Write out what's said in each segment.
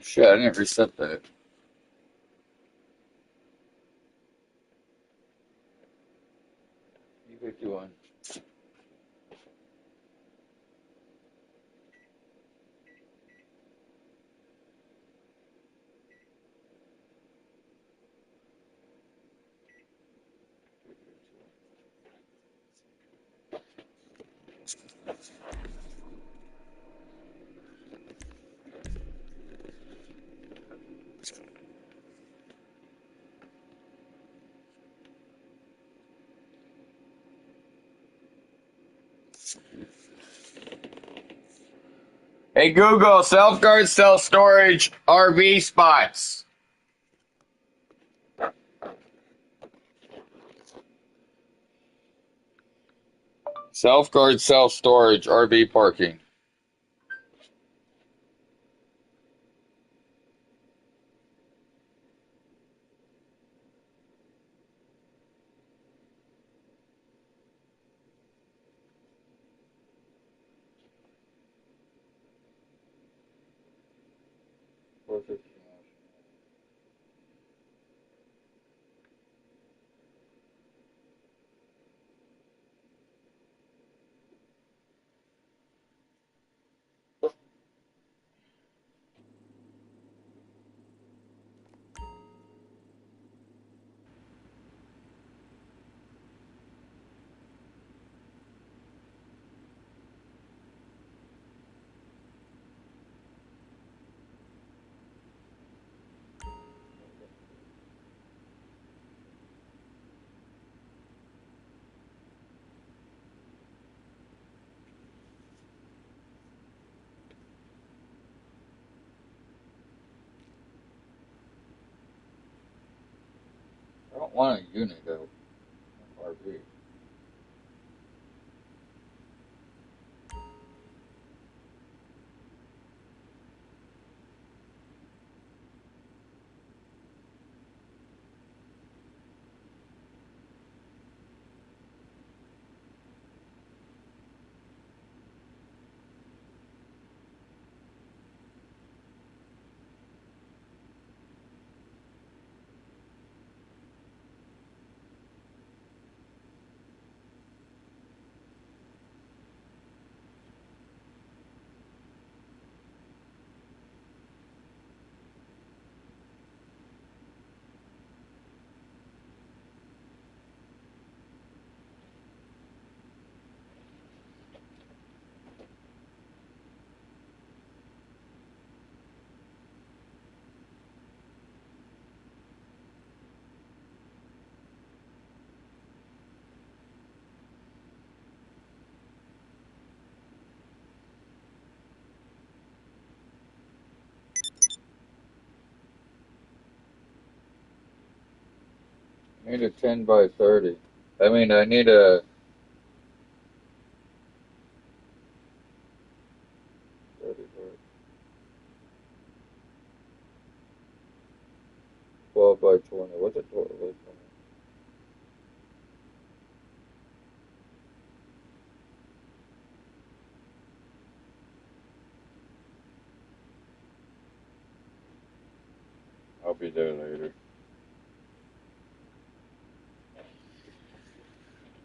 Shit, I didn't reset that. You pick one. Hey Google, self-guard self-storage RV spots. Self-guard self-storage RV parking. I don't want a unit though. RV. I need a 10 by 30. I need a 30 by 12 by 20. What's a 12 by 20? I'll be there later.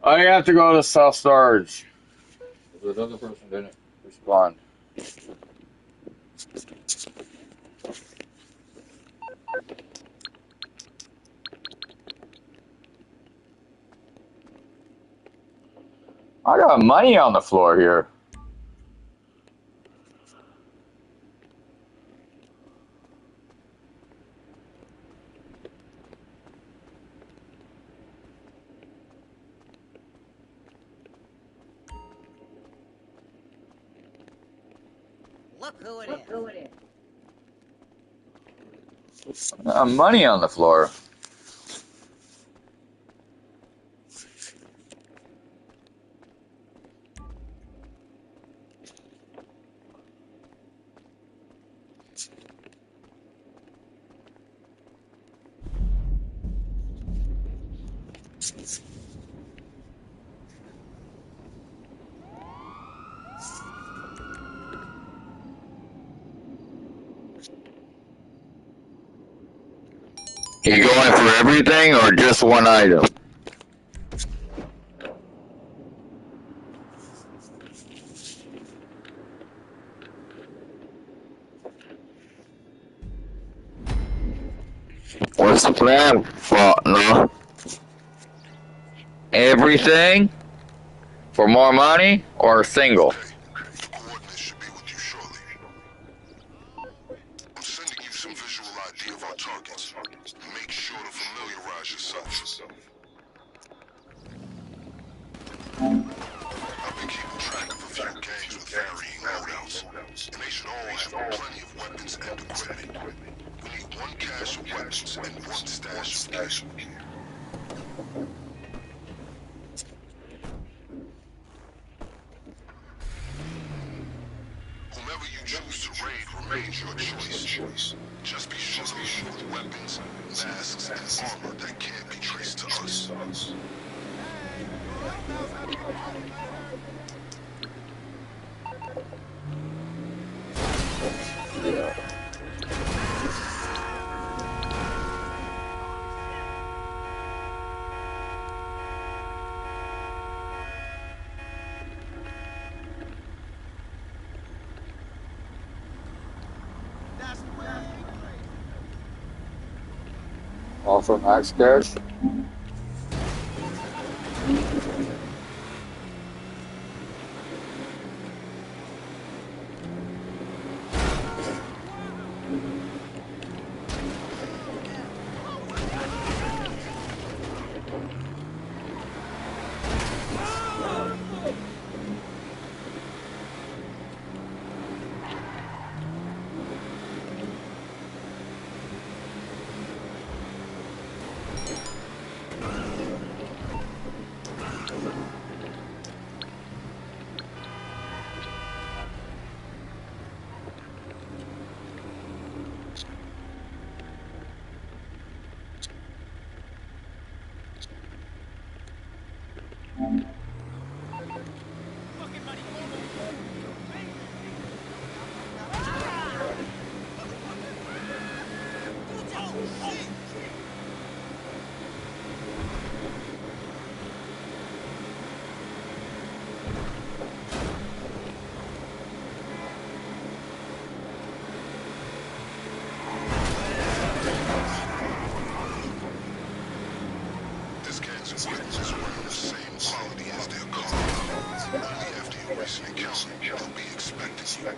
I have to go to self storage. The other person didn't respond. I got money on the floor here. Look who it is. Money on the floor. You going for everything or just one item? What's the plan? No. Everything? For more money or single? Okay, your coordinates should be with you shortly. I'm sending you some visual ID of our targets. Make sure to familiarize yourself. I've been keeping track of a few gangs with varying loadouts, and they should all have plenty of weapons and equipment. We need one cache of weapons and one stash of gear. Whomever you choose to raid remains your choice. Just be sure to leave with weapons, masks, and armor that can't be traced to us. Also max cash? This gang's weapons is around the same quality as their car. Only after your recent encounter, they'll be expecting you.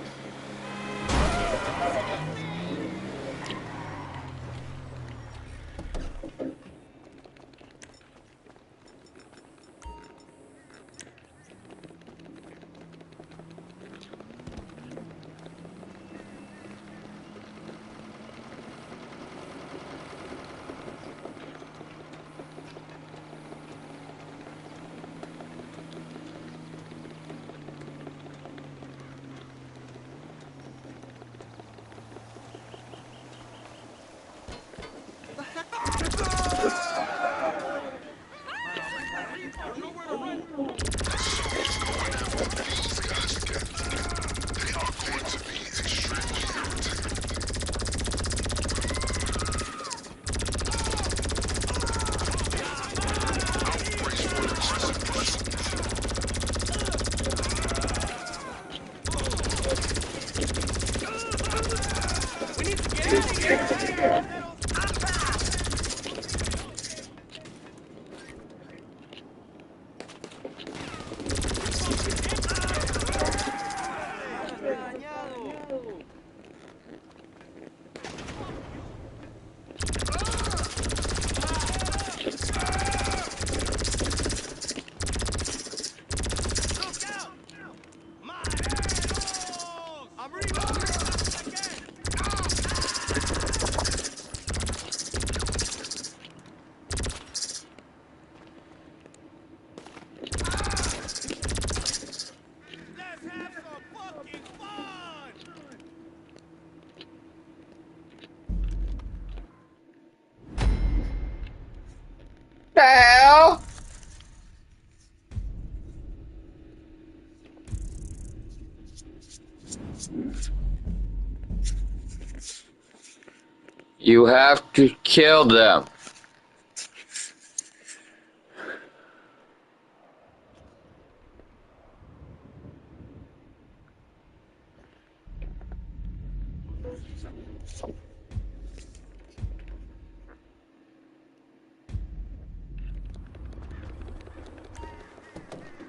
You have to kill them.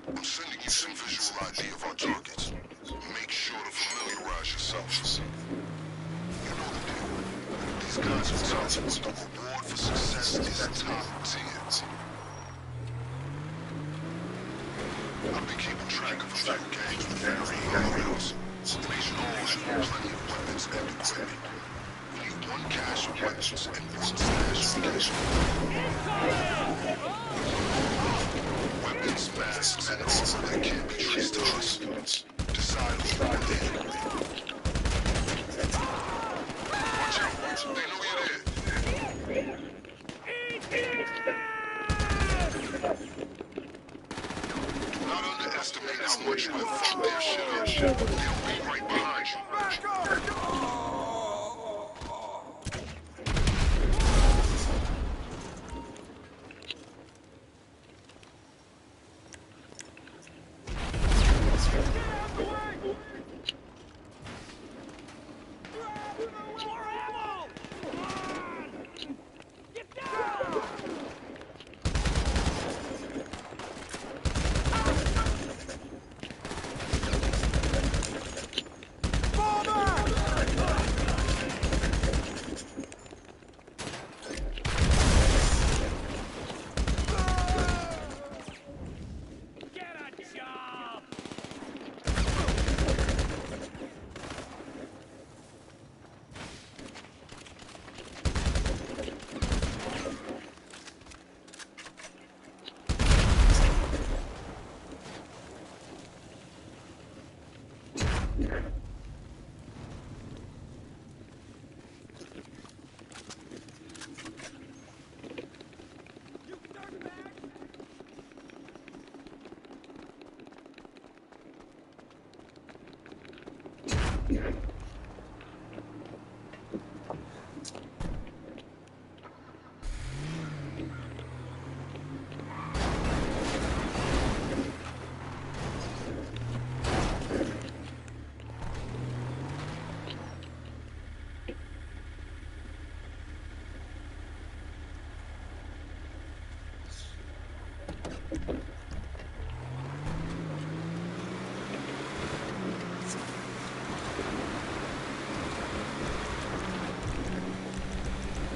I'm sending you some visual ID of our targets. Make sure to familiarize yourself. You know the deal. These guys are tough, but the reward for success is top tier. I've been keeping track of a few gangs with varying models. They should all have plenty of weapons and equipment. We need one cache of weapons and one stash of cash. Weapons, masks, and armor that can't be traced to us. Decide who you want in. Watch out, they know you're there. Do not underestimate how much we've fucked their shit up. They'll be right behind you.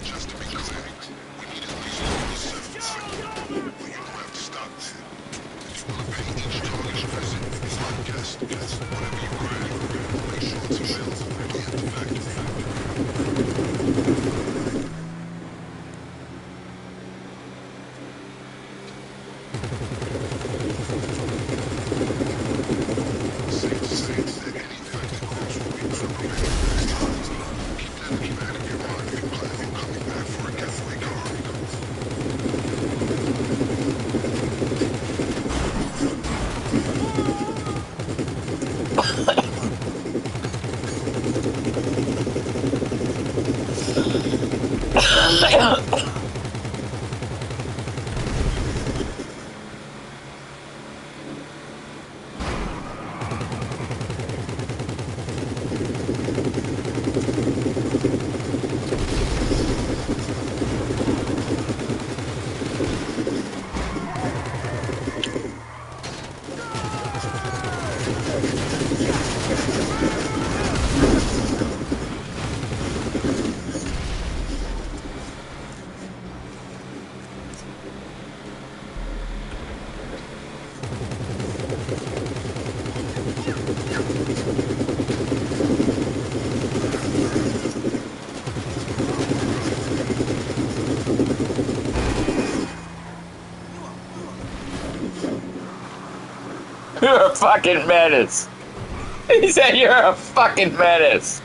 Just to be clear, we need at least one of the 7. But you don't have to stop there. If you want to pay each target a visit, it's like guest. Whatever you grab, make sure it's available at the factory. Safe to say that any infected groups will be better prepared next time. Keep that in the back of your mind if you plan on coming back for a getaway car. You're a fucking menace. He said you're a fucking menace.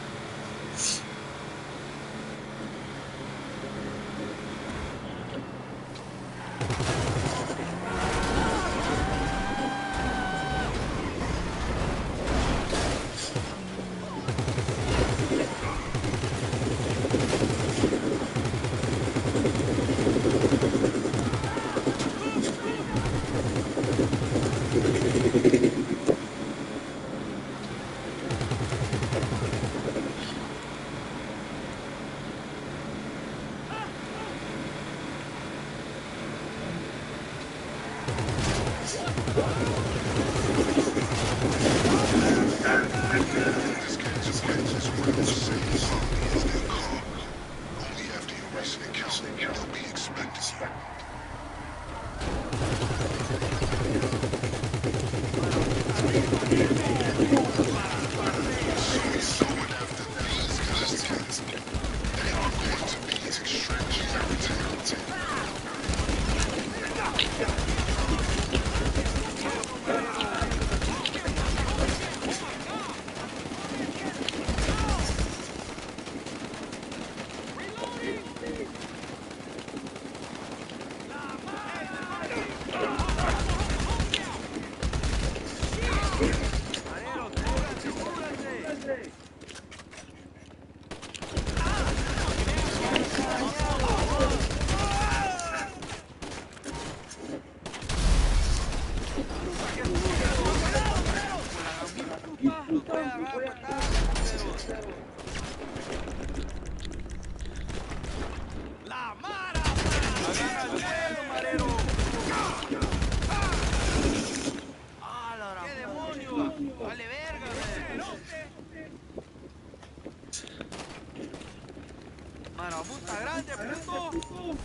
Marabunta grande, puto.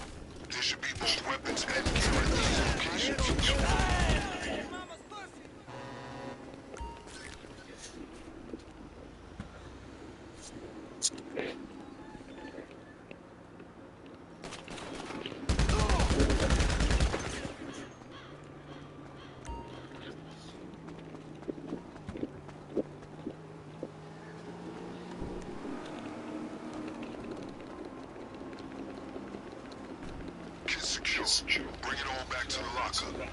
There should be both weapons and gear at these locations. Vamos, pussy. Kid secure. Bring it all back to the lockup.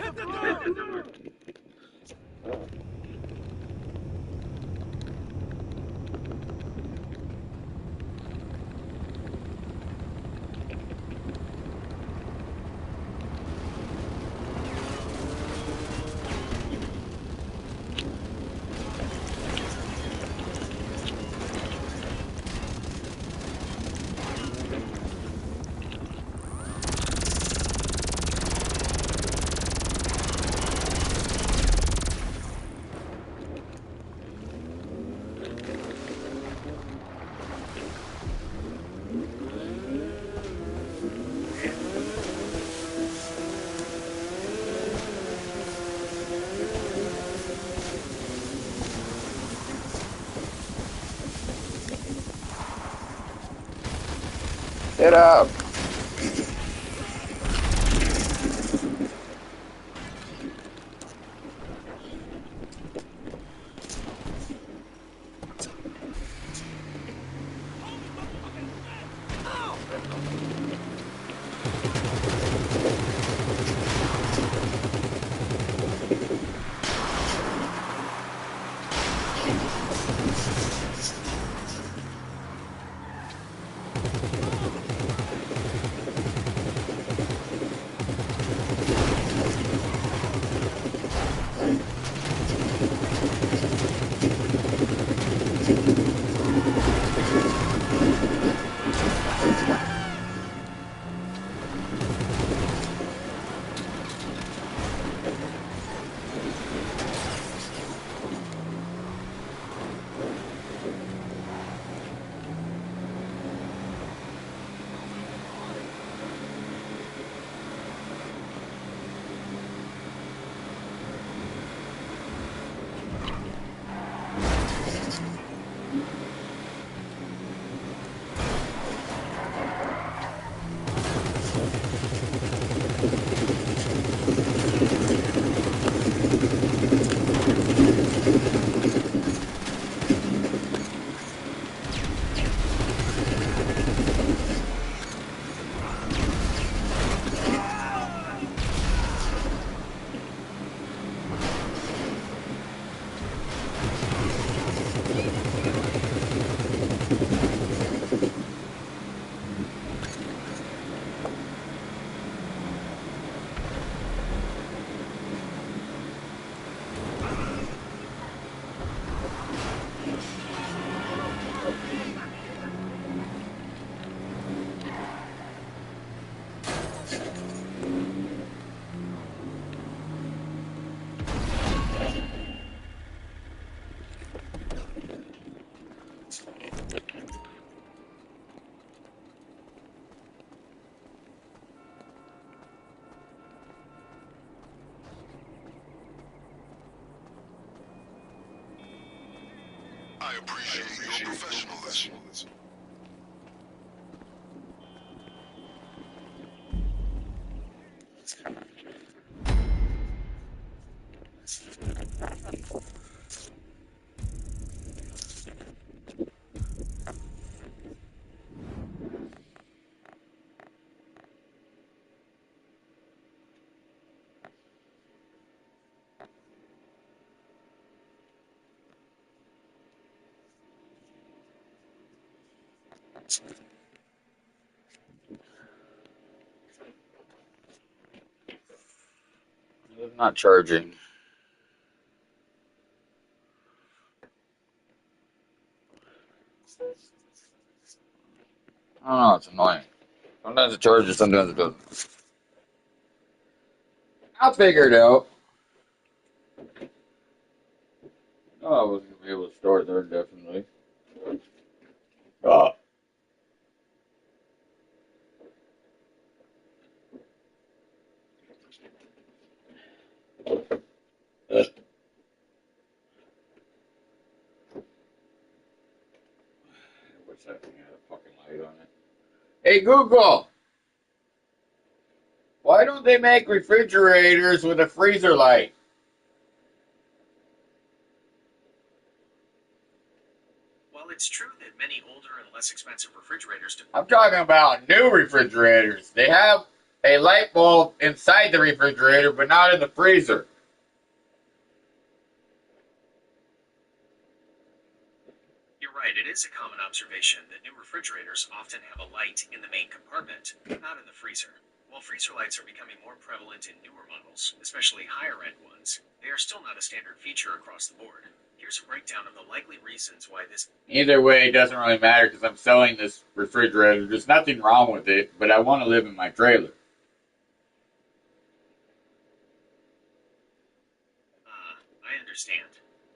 Hit the door! Get out! I appreciate your professionalism. It's not charging. I don't know, it's annoying. Sometimes it charges, sometimes it doesn't. I'll figure it out. Oh, I wasn't gonna be able to store it there indefinitely. Oh. I wish that thing had a fucking light on it. Hey Google! Why don't they make refrigerators with a freezer light? While it's true that many older and less expensive refrigerators I'm talking about new refrigerators. They have a light bulb inside the refrigerator, but not in the freezer. You're right, it is a common observation that new refrigerators often have a light in the main compartment, not in the freezer. While freezer lights are becoming more prevalent in newer models, especially higher-end ones, they are still not a standard feature across the board. Here's a breakdown of the likely reasons why this... Either way, it doesn't really matter because I'm selling this refrigerator. There's nothing wrong with it, but I want to live in my trailer. I understand.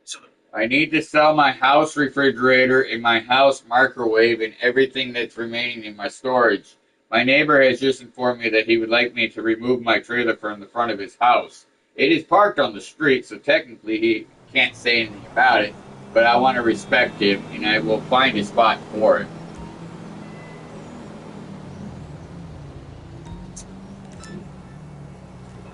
So I need to sell my house refrigerator and my house microwave and everything that's remaining in my storage. My neighbor has just informed me that he would like me to remove my trailer from the front of his house. It is parked on the street, so technically he can't say anything about it, but I want to respect him, and I will find a spot for it.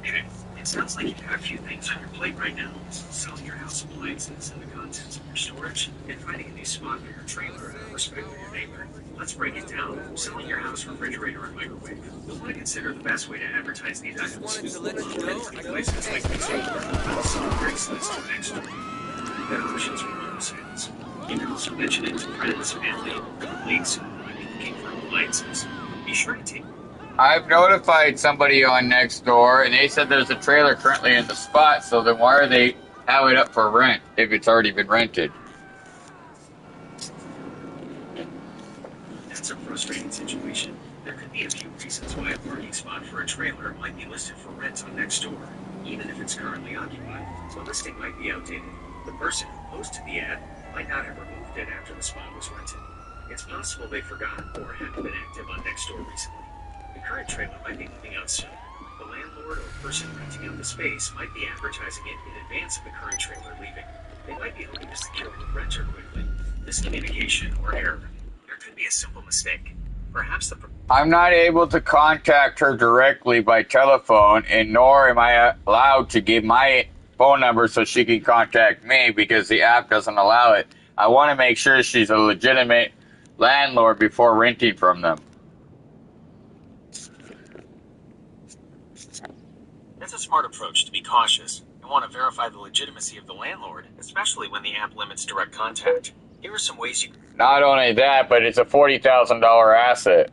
Okay, it sounds like you've got a few things on your plate right now. Selling your house appliances and the contents of your storage, and finding a new spot for your trailer out of respect for your neighbor. Let's break it down. Selling your house refrigerator and microwave. You'll want to consider the best way to advertise these items. Wanted to let you know, I got Places like Facebook, Craigslist, or Nextdoor. You've got options for local sales. You can also mention it to friends, family, colleagues who might be looking for appliances. Be sure to take... I've notified somebody on Nextdoor, and they said there's a trailer currently in the spot, so then why are they have it up for rent if it's already been rented? That's a frustrating situation. There could be a few reasons why a parking spot for a trailer might be listed for rent on Nextdoor, even if it's currently occupied. The listing might be outdated. The person who posted the ad might not have removed it after the spot was rented. It's possible they forgot or haven't been active on Nextdoor recently. The current trailer might be moving out soon. The landlord or person renting out the space might be advertising it in advance of the current trailer leaving. They might be hoping to secure the renter quickly. Miscommunication or error. There could be a simple mistake. Perhaps the... I'm not able to contact her directly by telephone, and nor am I allowed to give my phone number so she can contact me because the app doesn't allow it. I want to make sure she's a legitimate landlord before renting from them. That's a smart approach to be cautious. You want to verify the legitimacy of the landlord, especially when the app limits direct contact. Here are some ways you... Not only that, but it's a $40,000 asset.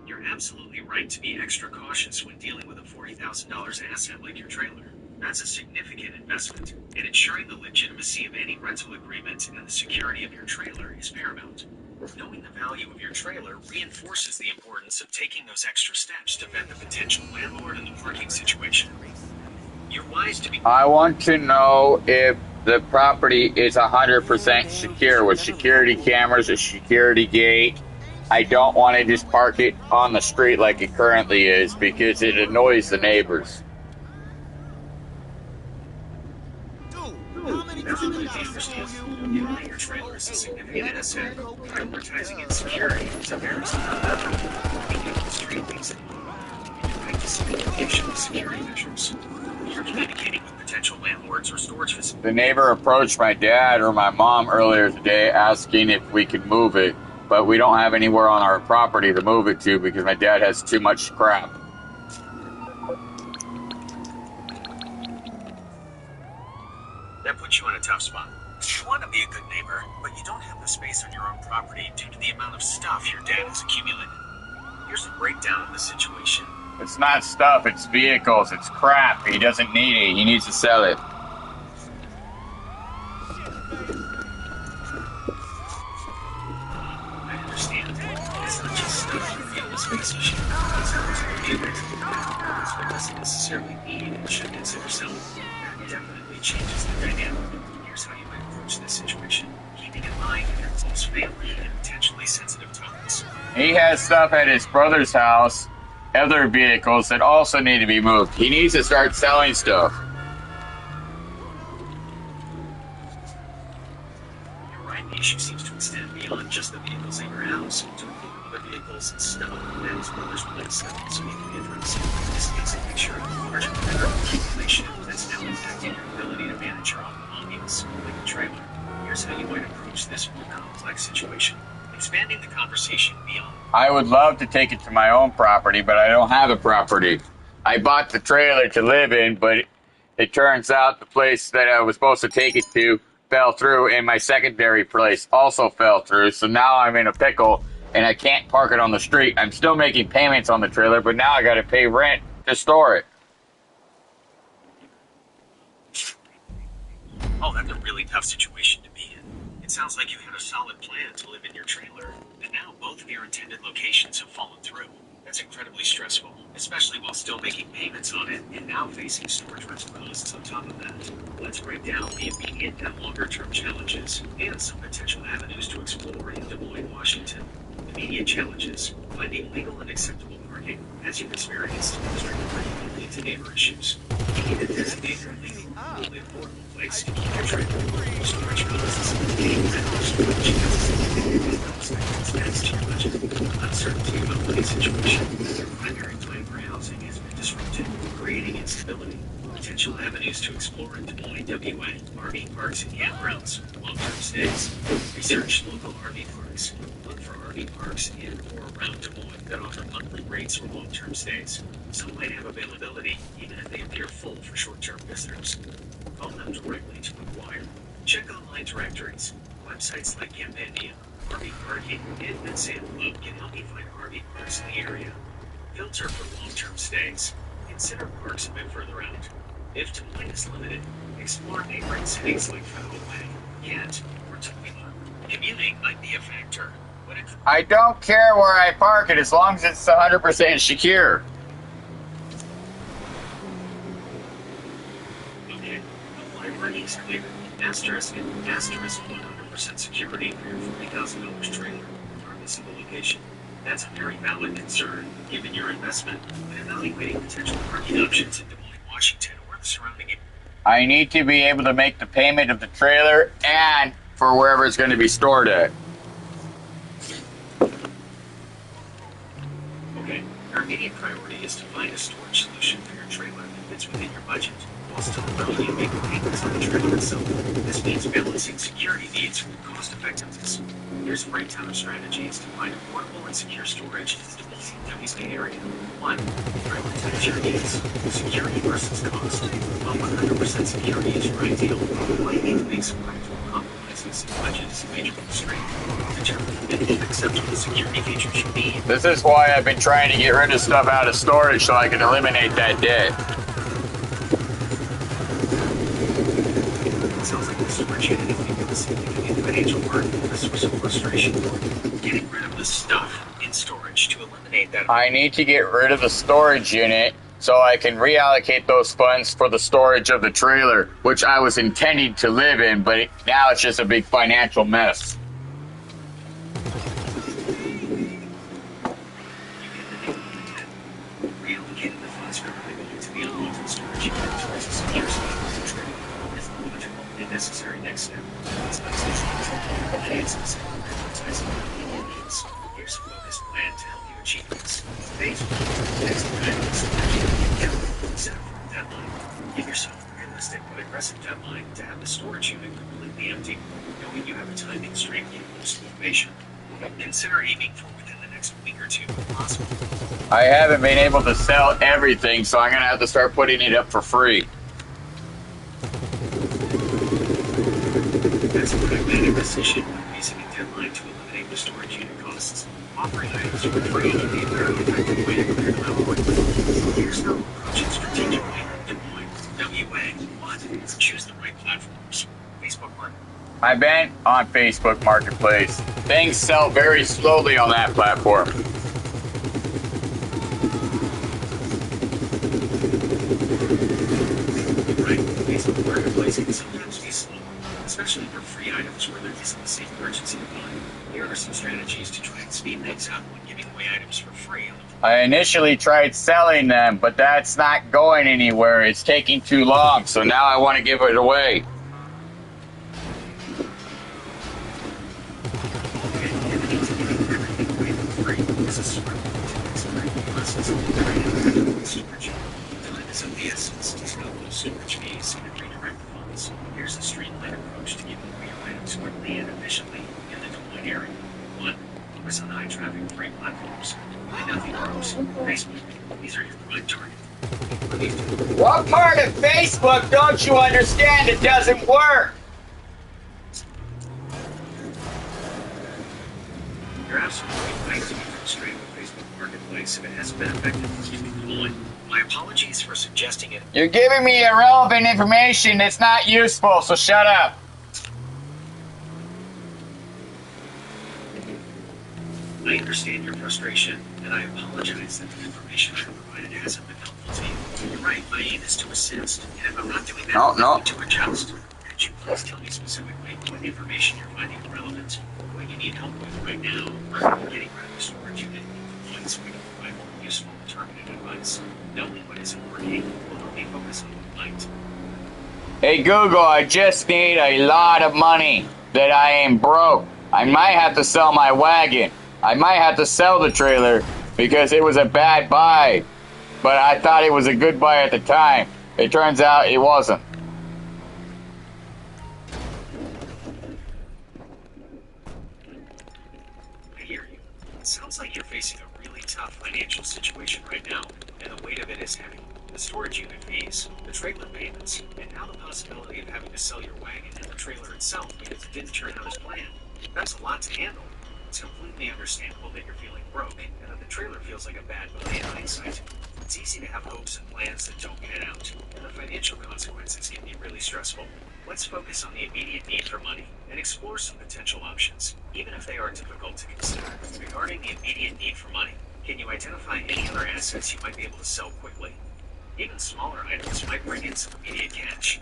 You're absolutely right to be extra cautious when dealing with a $40,000 asset like your trailer. That's a significant investment, and ensuring the legitimacy of any rental agreement and the security of your trailer is paramount. Knowing the value of your trailer reinforces the importance of taking those extra steps to vet the potential landlord and the parking situation. You're wise to be... I want to know if the property is 100% secure with security cameras, a security gate. I don't want to just park it on the street like it currently is because it annoys the neighbors. Given that your trailer is a significant asset, prioritizing its security is a very smart move. Street things and practice communication security measures. You're communicating with potential landlords or storage facilities. The neighbor approached my dad or my mom earlier today asking if we could move it, but we don't have anywhere on our property to move it to because my dad has too much crap. That puts you in a tough spot. You want to be a good neighbor, but you don't have the space on your own property due to the amount of stuff your dad has accumulated. Here's a breakdown of the situation. It's not stuff, it's vehicles, it's crap. He doesn't need it, he needs to sell it. I understand. It's not just stuff you feel the space issue. It's how to be but doesn't necessarily need and should consider selling. That definitely changes the dynamic. Here's how you might approach this situation. Keeping in mind your close family and potentially sensitive topics. He has stuff at his brother's house, other vehicles that also need to be moved. He needs to start selling stuff. You're right, the issue seems to extend beyond just the vehicles at your house to include other vehicles and snow at his brother's place so he can address it. This makes a picture of large accumulation that's now impacting your ability to manage your own belongings, like a trailer. Here's how you might approach this more complex situation. Expanding the conversation beyond. I would love to take it to my own property, but I don't have a property. I bought the trailer to live in, but it turns out the place that I was supposed to take it to fell through, and my secondary place also fell through. So now I'm in a pickle, and I can't park it on the street. I'm still making payments on the trailer, but now I got to pay rent to store it. Oh, that's a really tough situation to be in. It sounds like you had a solid plan to live in your trailer, and now both of your intended locations have fallen through. That's incredibly stressful, especially while still making payments on it and now facing storage rental costs on top of that. Let's break down the immediate and longer-term challenges and some potential avenues to explore in Des Moines, Washington. Immediate challenges: finding legal and acceptable parking. As you've experienced, restricted parking can lead to neighbor issues. You need to designate a legally affordable place to keep your trailer. Storage costs, paying rental storage costs, expense to your budget. Uncertainty about money situation. Your primary plan for housing has been disrupted, creating instability. Potential avenues to explore in Des Moines, WA. RV parks and campgrounds. Long-term stays. Research local RV parks. Look for RV parks in or around Des Moines that offer monthly rates or long-term stays. Some might have availability, even if they appear full for short-term visitors. Call them directly to inquire. Check online directories. Websites like Campandia, RV Parking, and Vincent Club can help you find RV parks in the area. Filter for long-term stays. Consider parks a bit further out. If Des Moines is limited, explore neighboring cities like Federal Way, Kent, or Tooele. Commuting might be a factor, but if I don't care where I park it as long as it's 100% secure. okay, the library is clear. Asterisk 100% security for your $40,000 trailer, regardless of the location. That's a very valid concern, given your investment, when evaluating potential parking options in Des Moines, Washington, or the surrounding area. I need to be able to make the payment of the trailer and for wherever it's going to be stored at. Okay, your immediate priority is to find a storage solution for your trailer that fits within your budget, while still allowing you to make payments on the trailer itself. This means balancing security needs with cost effectiveness. Here's a breakdown of strategies to find affordable and secure storage in the WC area. 1. Prioritize your needs. Security versus cost. While 100% security is your ideal, you might need to make some practical compromises if budget is a major constraint. Determine the minimum acceptable security features you need. This is why I've been trying to get rid of stuff out of storage so I can eliminate that debt. It sounds like the storage unit can become a significant financial burden and a source of frustration. Getting rid of the stuff in storage to eliminate that. I need to get rid of the storage unit so I can reallocate those funds for the storage of the trailer, which I was intending to live in, but now it's just a big financial mess. Reallocating the funds currently going to the unwanted storage unit towards a secure spot for the trailer is the logical and necessary next step. It's not specific prioritizing your needs. Here's a focused plan to help you achieve this. Phase 1. Next time, set for a deadline. Give yourself a realistic but aggressive deadline to have the storage unit completely empty. Knowing you have a time constraint can boost motivation. Consider aiming for within the next week or two if possible. I haven't been able to sell everything, so I'm going to have to start putting it up for free. That's a pragmatic decision when facing a deadline to eliminate the storage unit costs. Offering items for free can be a very effective way to clear them out quickly. Here's how to approach it strategically. Des Moines, WA. 1. Choose the right platforms. Facebook Market. I've been on Facebook Marketplace. Things sell very slowly on that platform. Right, Facebook Marketplace can sometimes be slow, especially for free items where there isn't the same urgency to buy. Here are some strategies to try and speed things up when giving away items for free on the I initially tried selling them, but that's not going anywhere. It's taking too long, so now I want to give it away. on high-traffic free platforms. Find out the groups, Facebook. These are your prime target. What do you do? What part of Facebook don't you understand? It doesn't work. You're absolutely right to be frustrated with Facebook Marketplace if it hasn't been effective in keeping you on. My apologies for suggesting it. You're giving me irrelevant information that's not useful, so shut up. I understand your frustration, and I apologize that the information I provided hasn't been helpful to you. You're right, my aim is to assist, and if I'm not doing that, No. I need to adjust. Could you please tell me specifically what information you're finding relevant? What you need help with right now? Getting rid of the storage unit points so we can provide more useful, targeted advice. Knowing what isn't working will help me focus on what might. Hey Google, I just need a lot of money that I am broke. I might have to sell my wagon. I might have to sell the trailer because it was a bad buy. But I thought it was a good buy at the time. It turns out it wasn't. I hear you. It sounds like you're facing a really tough financial situation right now, and the weight of it is heavy. The storage unit fees, the trailer payments, and now the possibility of having to sell your wagon and the trailer itself because it didn't turn out as planned. That's a lot to handle. It's completely understandable that you're feeling broke, and that the trailer feels like a bad buy in hindsight. It's easy to have hopes and plans that don't pan out, and the financial consequences can be really stressful. Let's focus on the immediate need for money and explore some potential options, even if they are difficult to consider. Regarding the immediate need for money, can you identify any other assets you might be able to sell quickly? Even smaller items might bring in some immediate cash.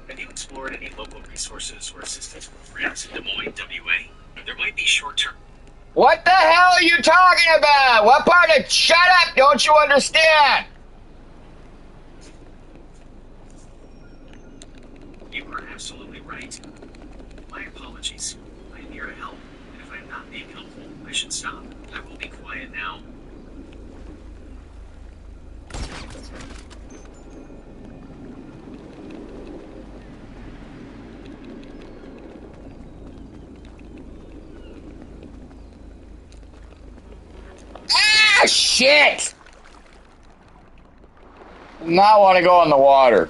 Have you explored any local resources or assistance programs in Des Moines, WA? There might be short-term. What the hell are you talking about? What part of shut up don't you understand? You are absolutely right. My apologies. I am here to help, and if I am not being helpful, I should stop. I will be quiet now. Ah, shit! Now I want to go in the water.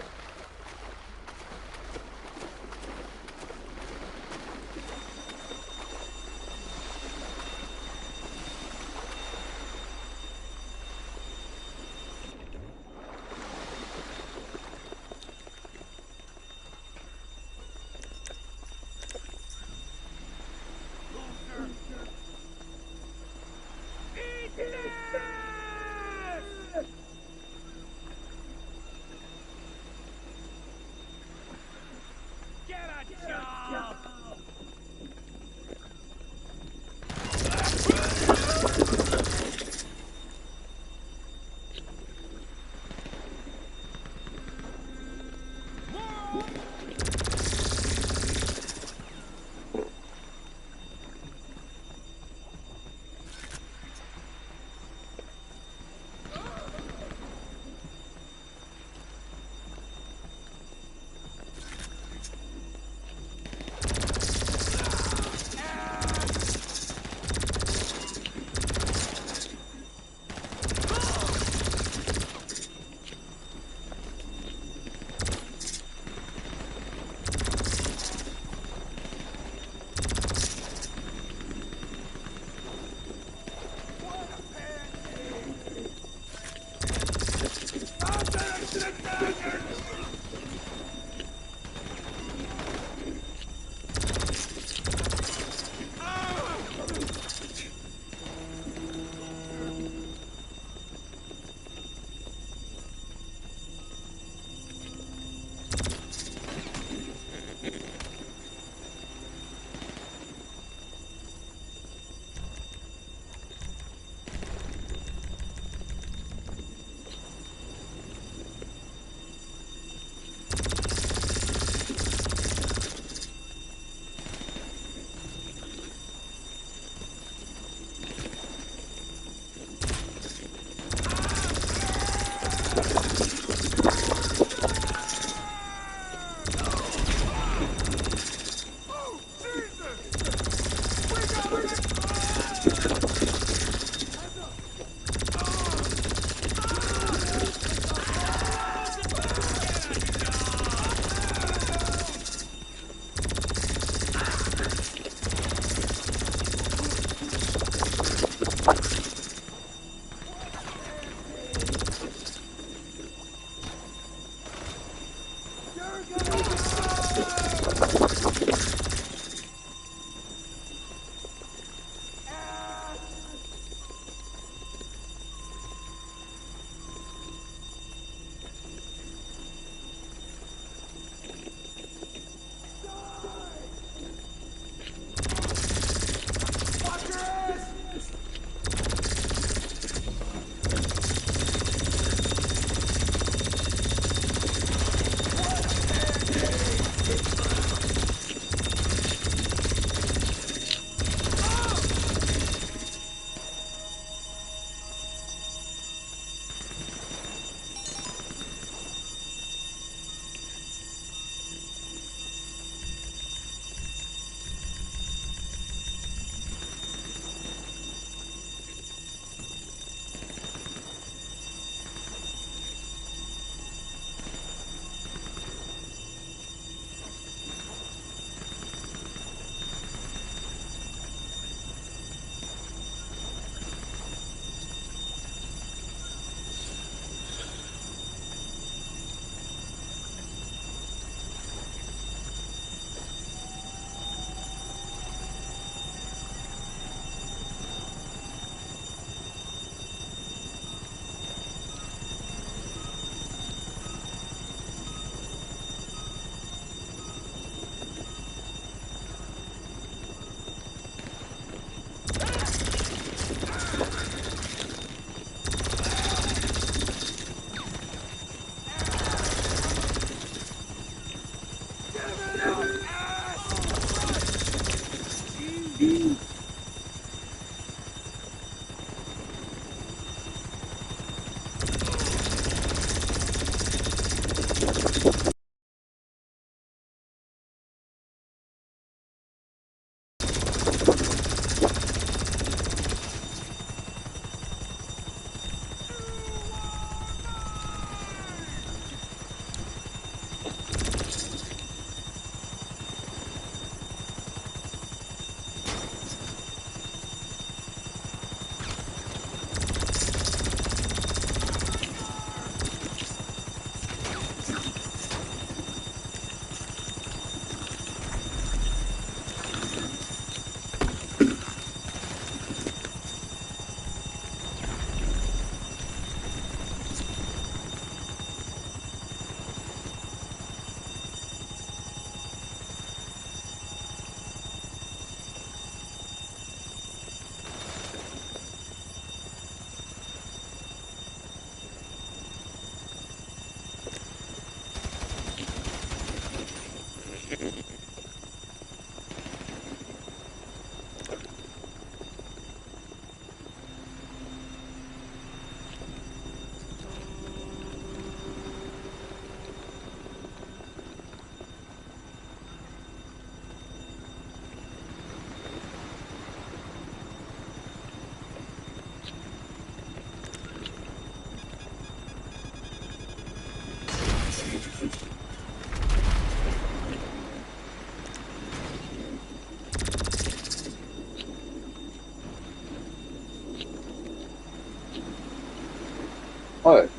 What?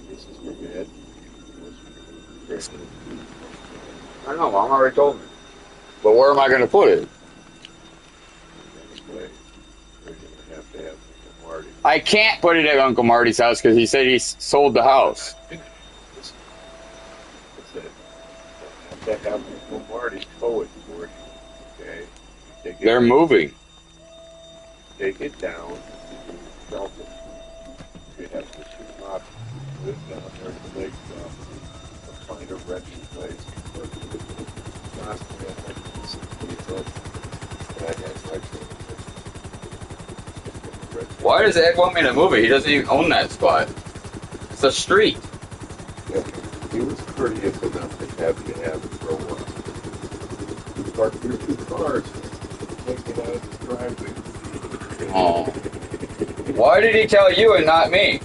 This is for bed. I know, Mom already told me. But where am I going to put it? Anyway, we're gonna have to have Uncle Marty. I can't put it at Uncle Marty's house because he said he sold the house. Listen, I said, I have to have Uncle Marty tow it for you. Okay? Take They're it, moving. take it down, dump it. You have to shoot off, live down there at the lake, find a rental place. Last thing I had to listen to you, and I had my Why does Ed want me to move it? He doesn't even own that spot. It's a street. He was courteous enough to have you have it for a while. You parked your 2 cars, take it out of the driveway. Oh. Why did he tell you and not me?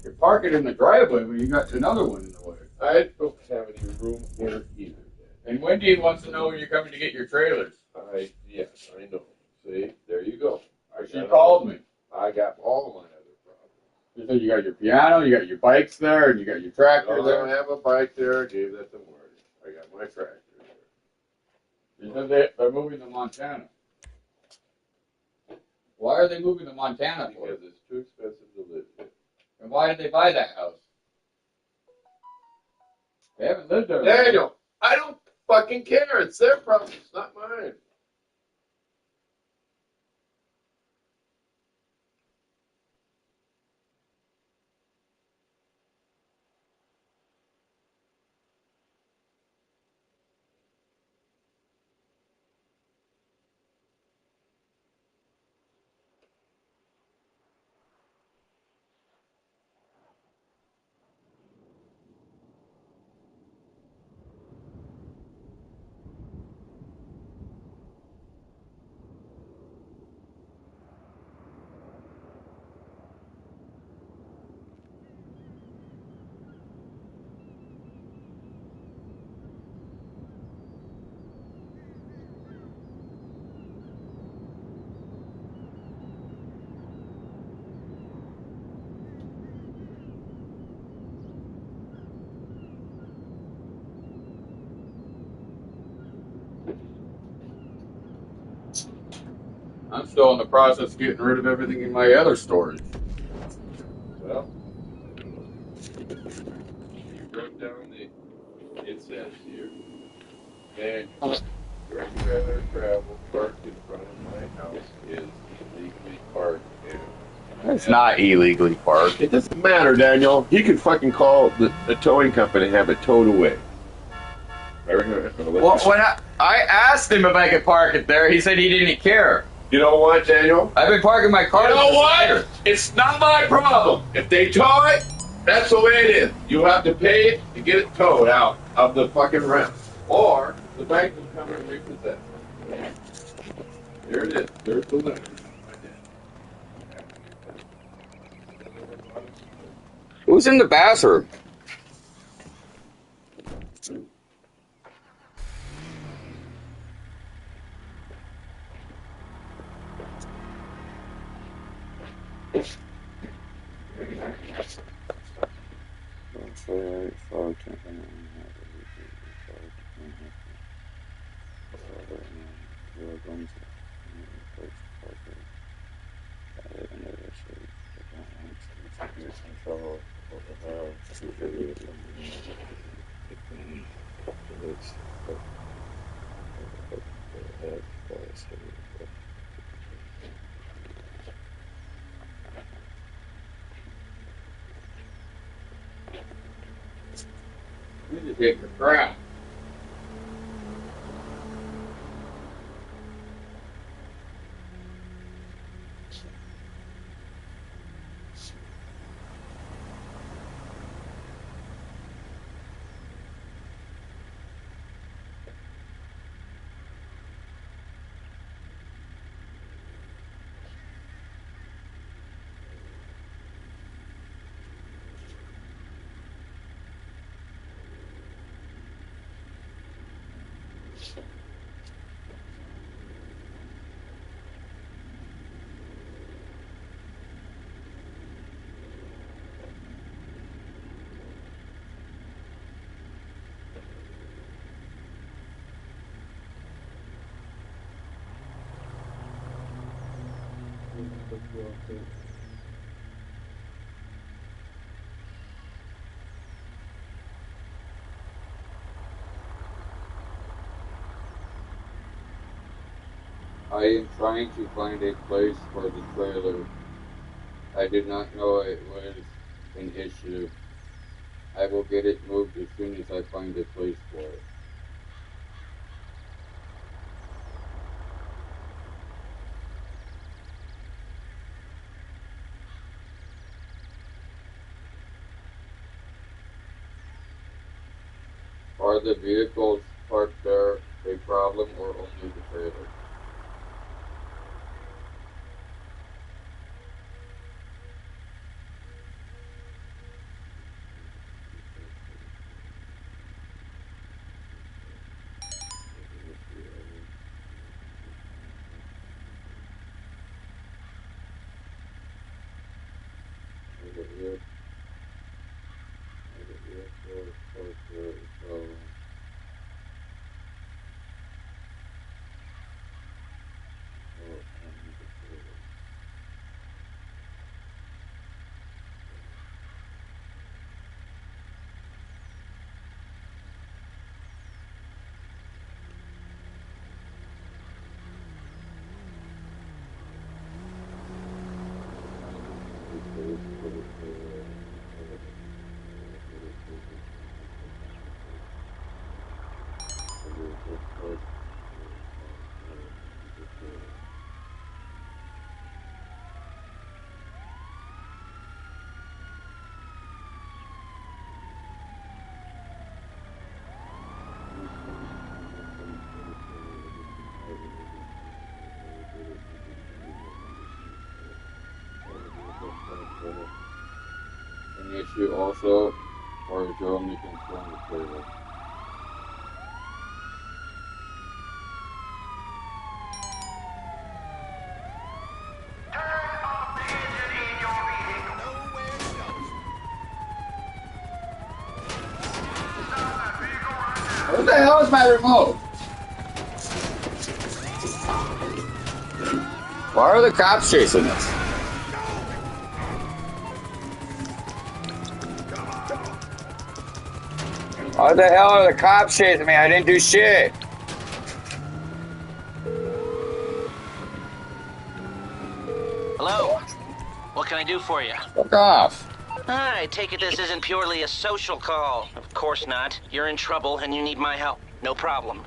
You're parking in the driveway when you got another one in the way. I don't have any room here either. And Wendy wants to know when you're coming to get your trailers. Yes, I know. See, there you go. She called me. I got all my other problems. She said you got your piano, you got your bikes there, and you got your tractor I don't there. have a bike there. I gave that to Marty. I got my tractor there. She said they're moving to Montana. Why are they moving to Montana for? Because it's too expensive to live here. And why did they buy that house? They haven't lived there. Daniel, I don't fucking care. It's their problem. It's not mine. I'm still in the process of getting rid of everything in my other storage. Well, you wrote down it says here, and your trailer travel parked in front of my house is illegally parked. And It's not illegally parked. it doesn't matter, Daniel. He could fucking call the towing company and have it towed away. Well, when I asked him if I could park it there, he said he didn't care. You know what, Daniel? I've been parking my car. You know for what? years. It's not my problem. If they tow it, that's the way it is. You have to pay it to get it towed out of the fucking rent. Or the bank will come and repossess it. There it is. There's the letter. Who's in the bathroom? You just hit the crap. I am trying to find a place for the trailer. I did not know it was an issue. I will get it moved as soon as I find a place for it. Are the vehicles parked there a problem or only the trailer? An issue also, or is your only concern the trailer? Nowhere close. What the hell is my remote? Why are the cops chasing us? Why the hell are the cops chasing me? I didn't do shit. Hello? What can I do for you? Fuck off. I take it this isn't purely a social call. Of course not. You're in trouble and you need my help. No problem.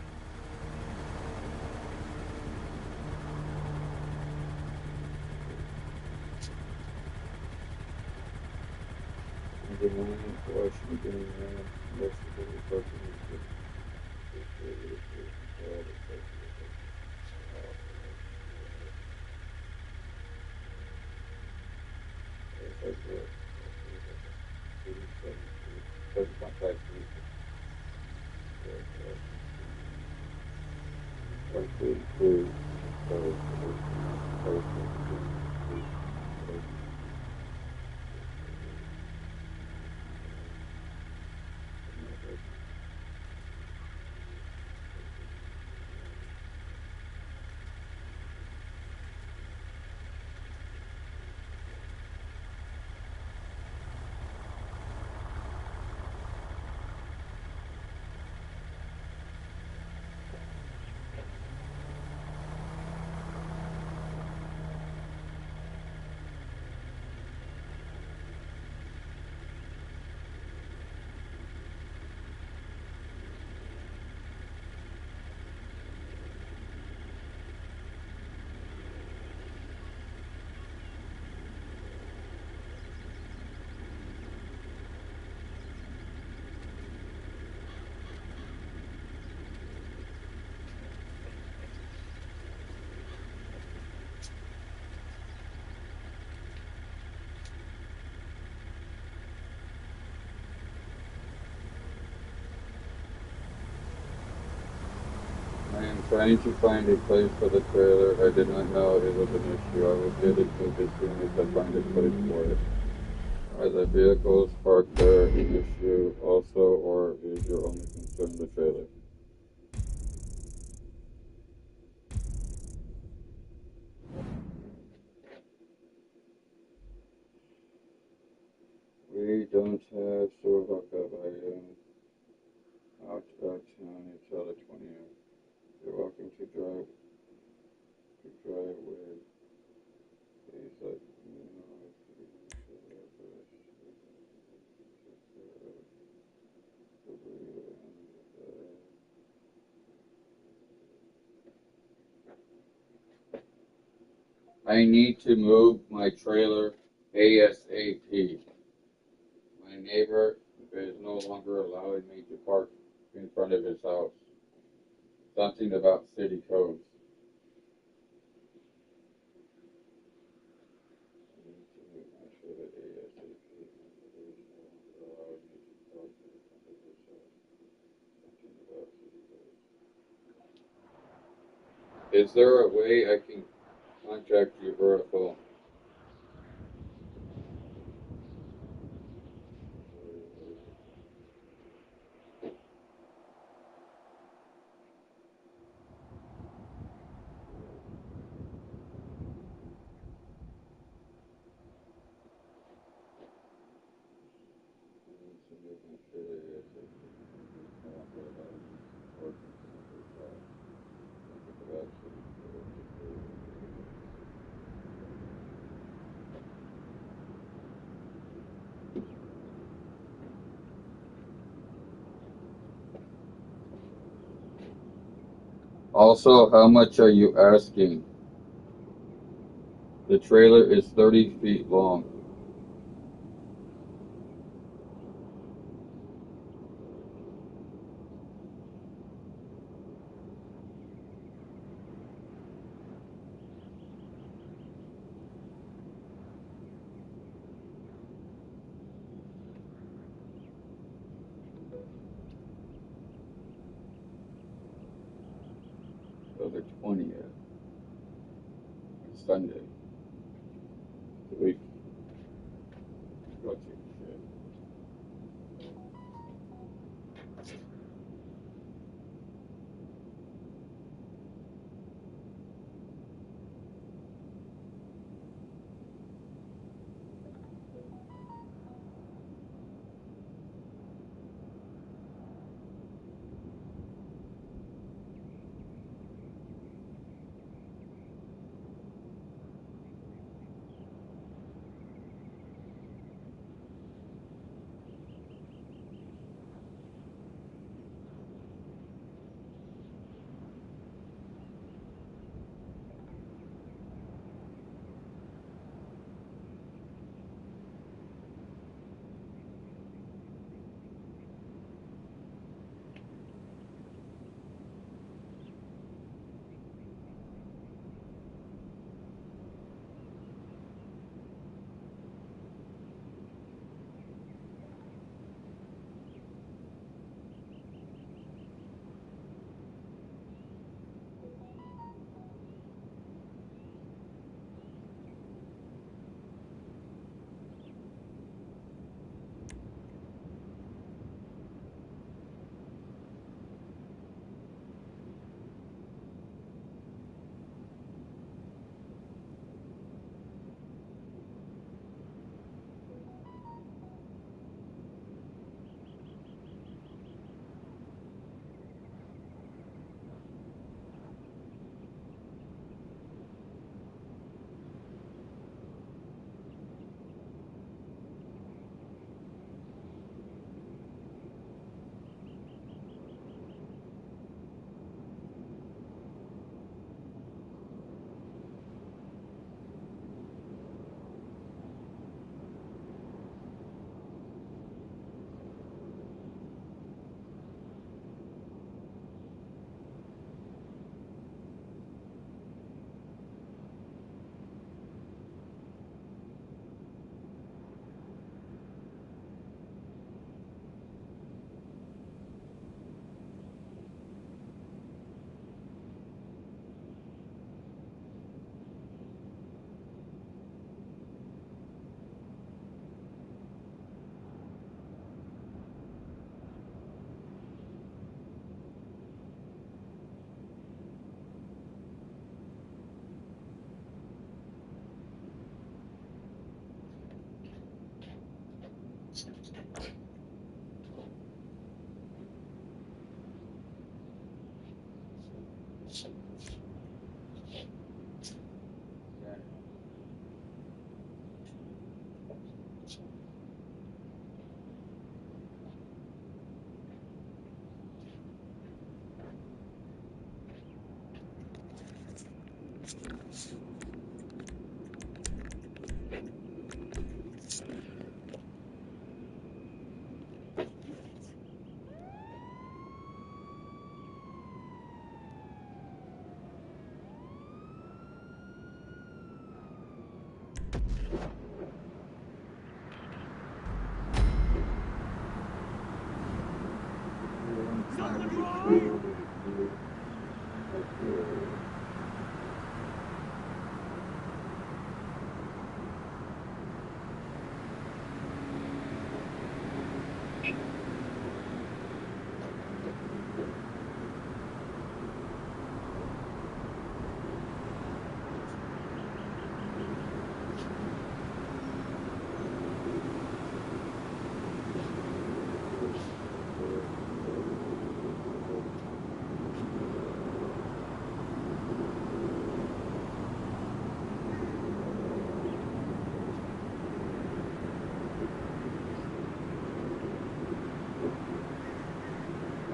I am trying to find a place for the trailer. I did not know it was an issue. I will get it moved as soon as I find a place for it. Are the vehicles parked there an issue also, or is your only concern the trailer? I don't have store hookup. I am out of town until the 20th. You're welcome to drive with. Please let me know if you I need to move my trailer ASAP. My neighbor is no longer allowing me to park in front of his house. Something about city codes. Is there a way I can contact you via phone? Also, how much are you asking? The trailer is 30 feet long. So the 20th. Sunday. The week. Go take a shit.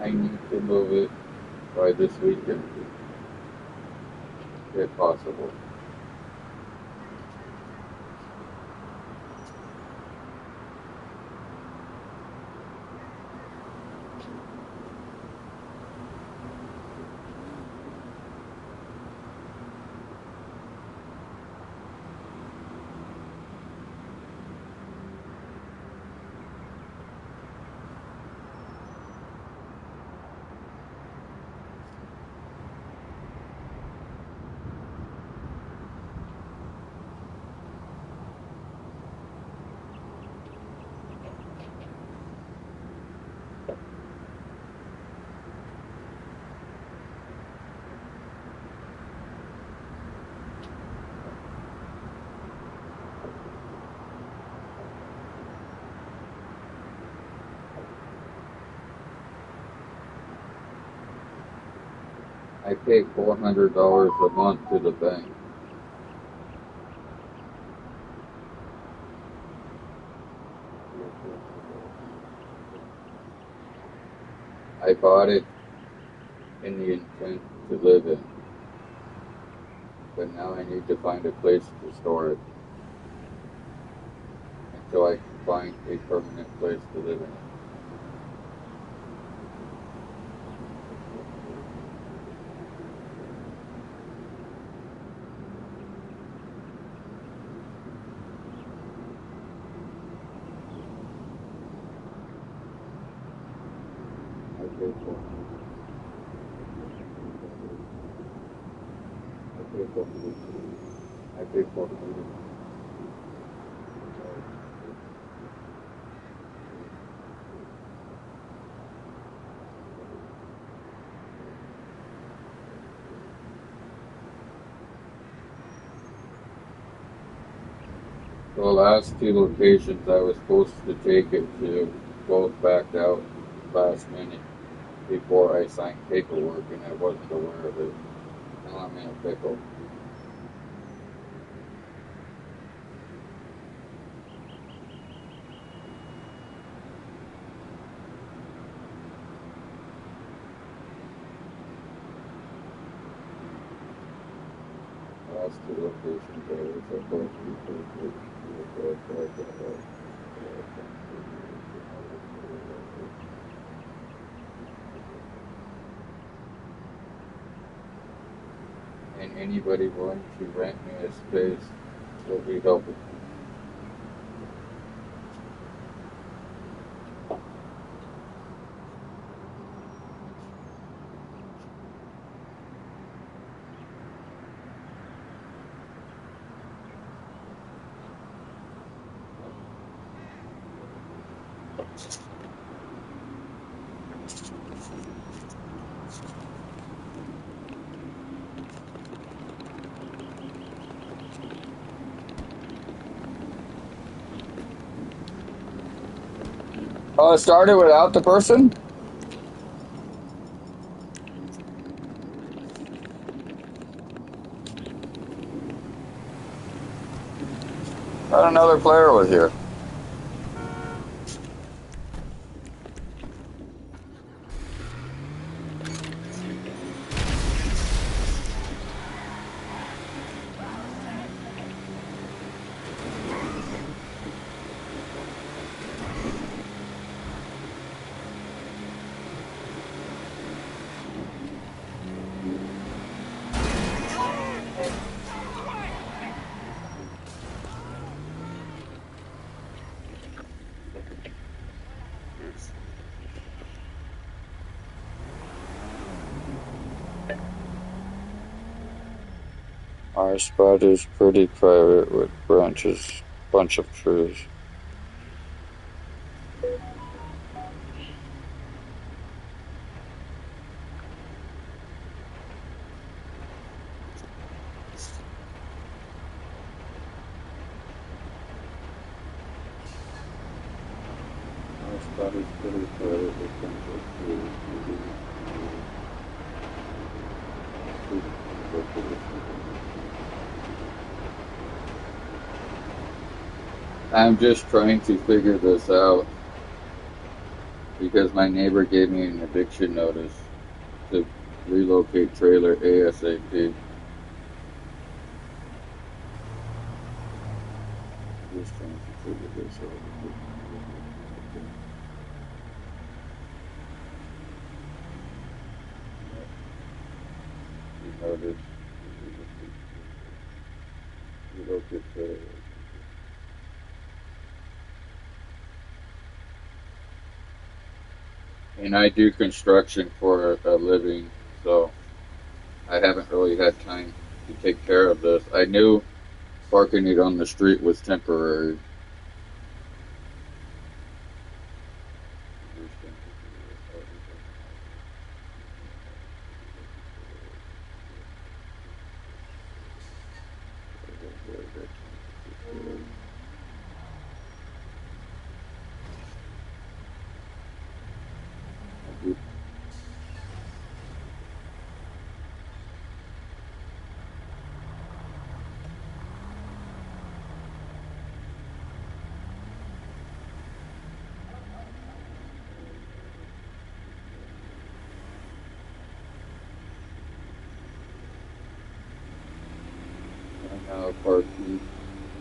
I need to move it by this weekend, if possible. I pay $400 a month to the bank. I bought it in the intent to live in, but now I need to find a place to store it until I can find a permanent place to live in. I pay for food. The last two locations I was supposed to take it to both backed out last minute before I signed paperwork, and I wasn't aware of it. Now I'm in a pickle. Last two locations I was supposed to take it to. And anybody willing to rent me a space will be helpful. Oh, it started without the person? I thought another player was here. Our spot is pretty private with branches, bunch of trees. Our spot is pretty private with bunch of trees. I'm just trying to figure this out because my neighbor gave me an eviction notice to relocate trailer ASAP. Just trying to figure this out. Notice. Relocate trailer. And I do construction for a living, so I haven't really had time to take care of this. I knew parking it on the street was temporary.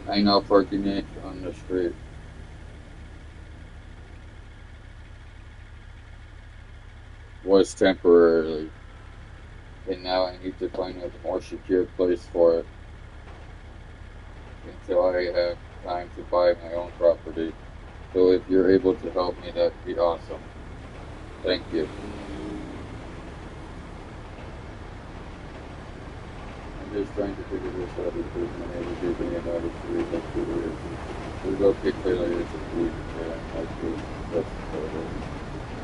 I now parking it on the street. Was temporarily, and now I need to find a more secure place for it until I have time to buy my own property. So if you're able to help me, that'd be awesome. Thank you. I'm just trying to figure this out because my neighbor gave me a notice to relocate trailer is a week. I do. That's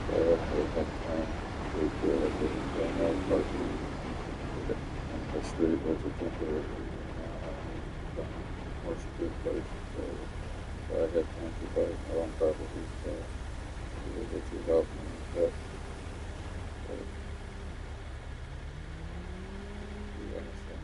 I have time to parking on the street was a temporary more secure place. So I had time to buy my own property. So if you help me with that. You understand?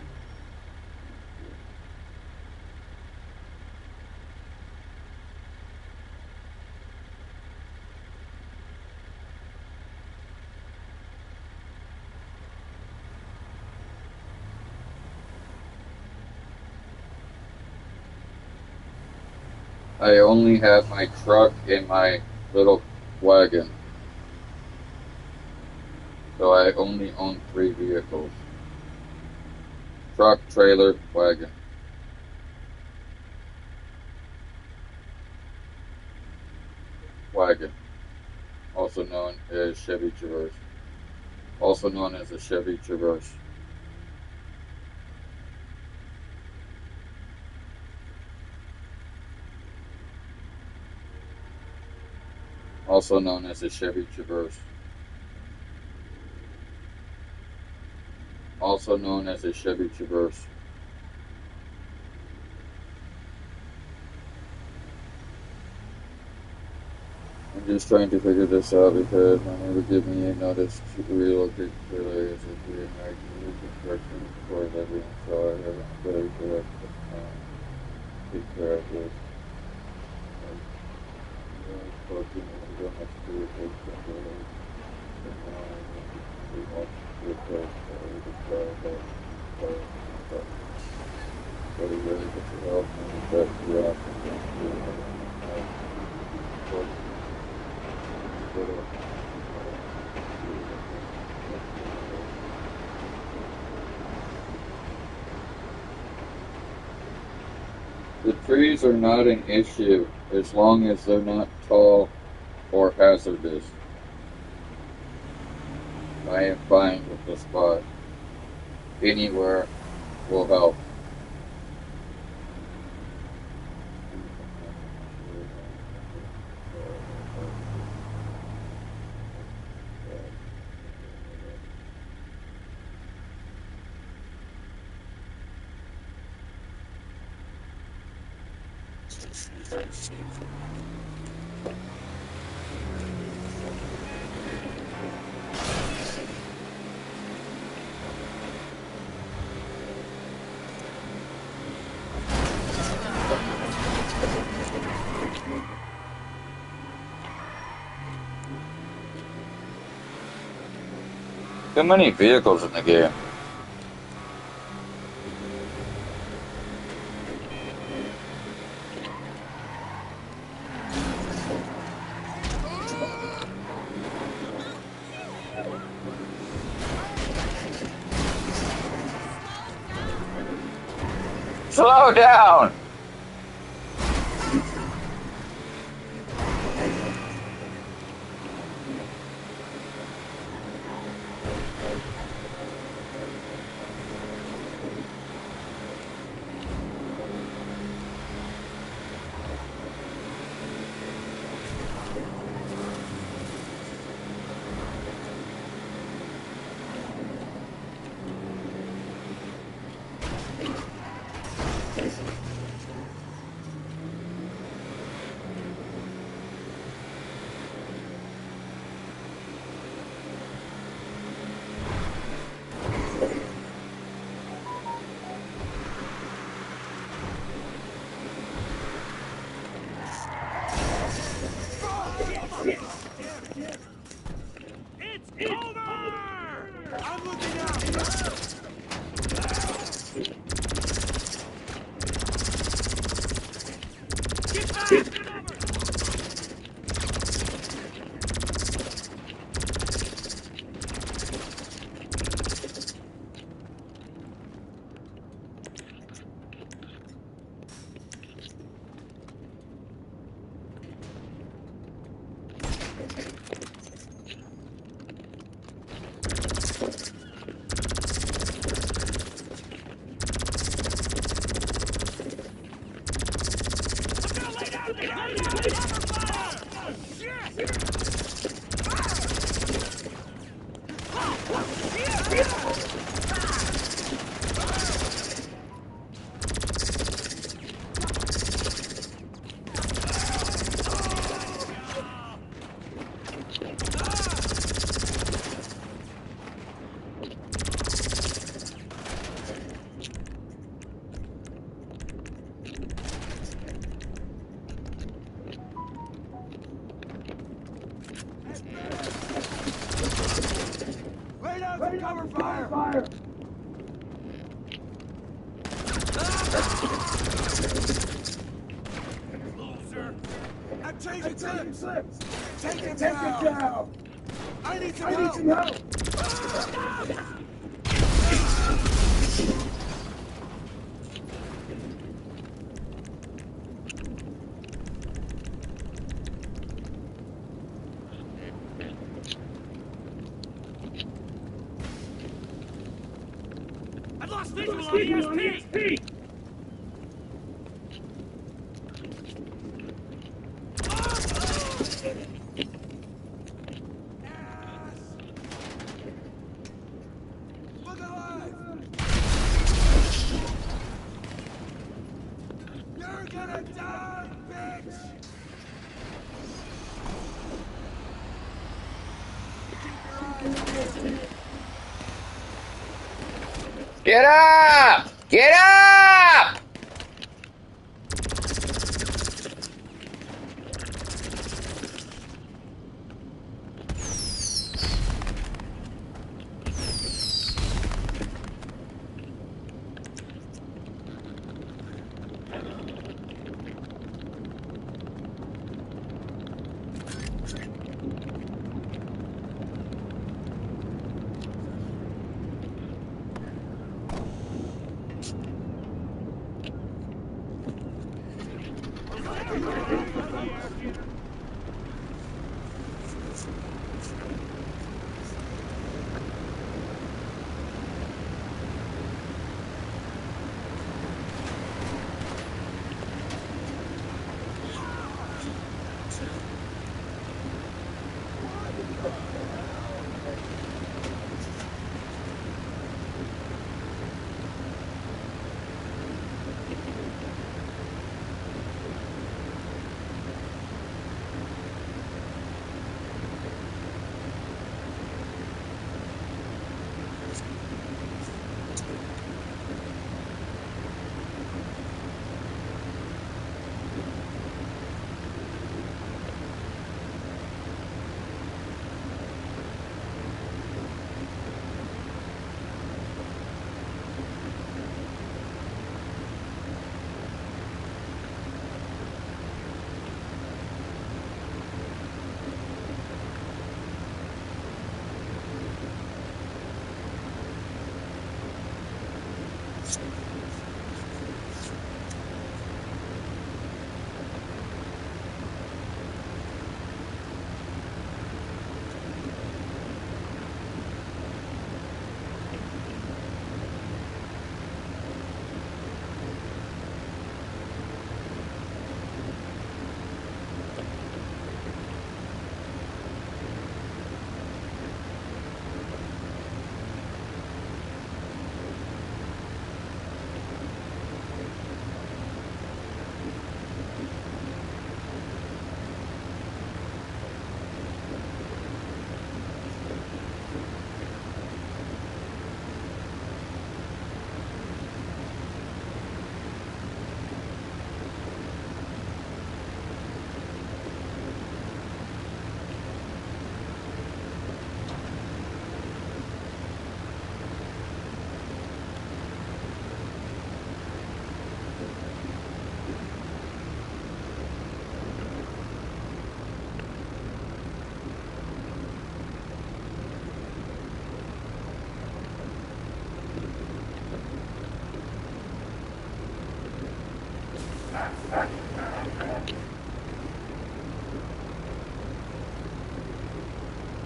I only have my truck and my little wagon. So I only own 3 vehicles. Truck, trailer, wagon. Wagon. Also known as Chevy Traverse. Also known as a Chevy Traverse. Also known as a Chevy Traverse. Also known as a Chevy Traverse. I'm just trying to figure this out because my neighbor gave me a notice to relocate to the areas of the American construction for a living, so I haven't really been take care of this. Working with so much to it, but he really gets to help me with that The trees are not an issue as long as they're not tall or hazardous. I am fine with the spot. Anywhere will help. Too many vehicles in the game. Slow down! It's over! I'm looking out! Get back! Lay down some cover fire! Loser! I'm changing clips! Take it down! I need some help! I've lost visual on ESP! Look alive! You're gonna die, bitch! Keep your eyes peeled. Get up! Get up!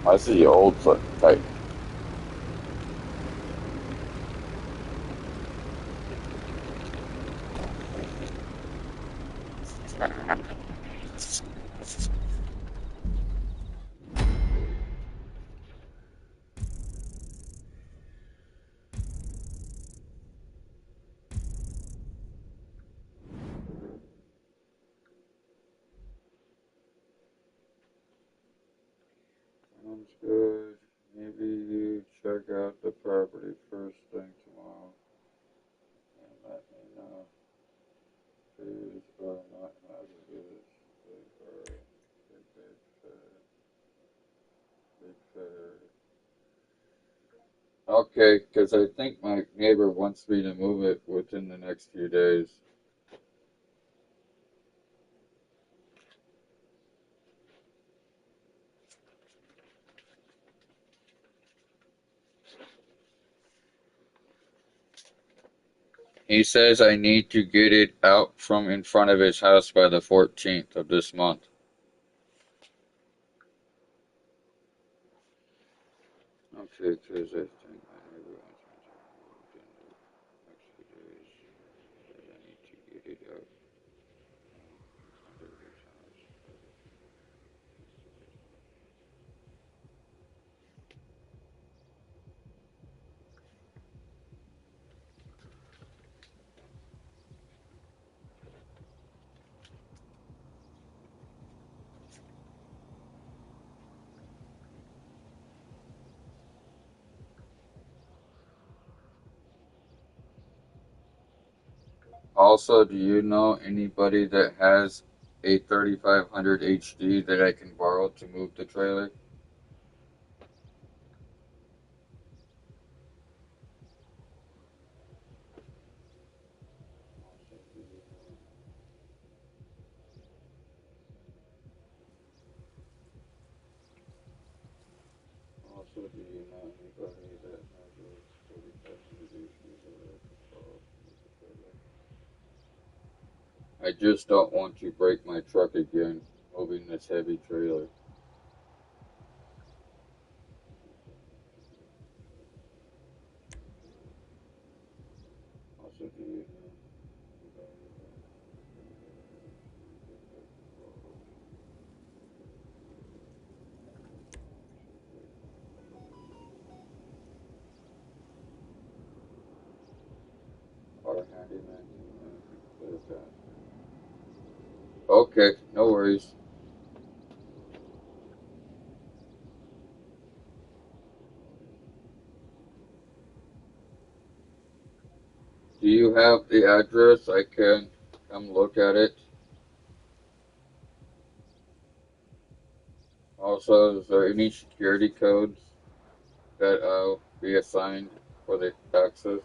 This is the old type. Sounds good. Maybe you check out the property first thing tomorrow and let me know. Trees are not hazardous. They are a big fair. Okay, because I think my neighbor wants me to move it within the next few days. He says I need to get it out from in front of his house by the 14th of this month. Okay, because I think my neighbor wants me to move it in the next few days. Says I need to get it out of his house. Also, do you know anybody that has a 3500 HD that I can borrow to move the trailer? Also, do you know anybody that has a 3500 HD that I can borrow to move the trailer? I just don't want to break my truck again moving this heavy trailer. Also, do you know anybody that our handyman can clear that? Okay, no worries. Do you have the address? I can come look at it. Also, is there any security codes that I'll be assigned for the access?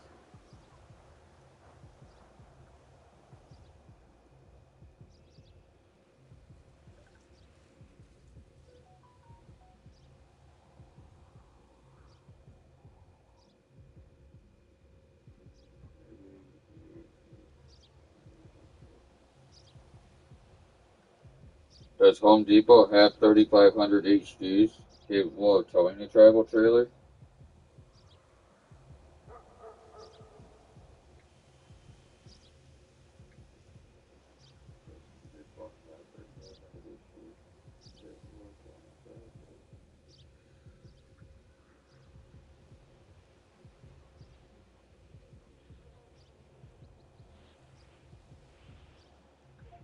Does Home Depot have 3500 HDs capable of towing a travel trailer?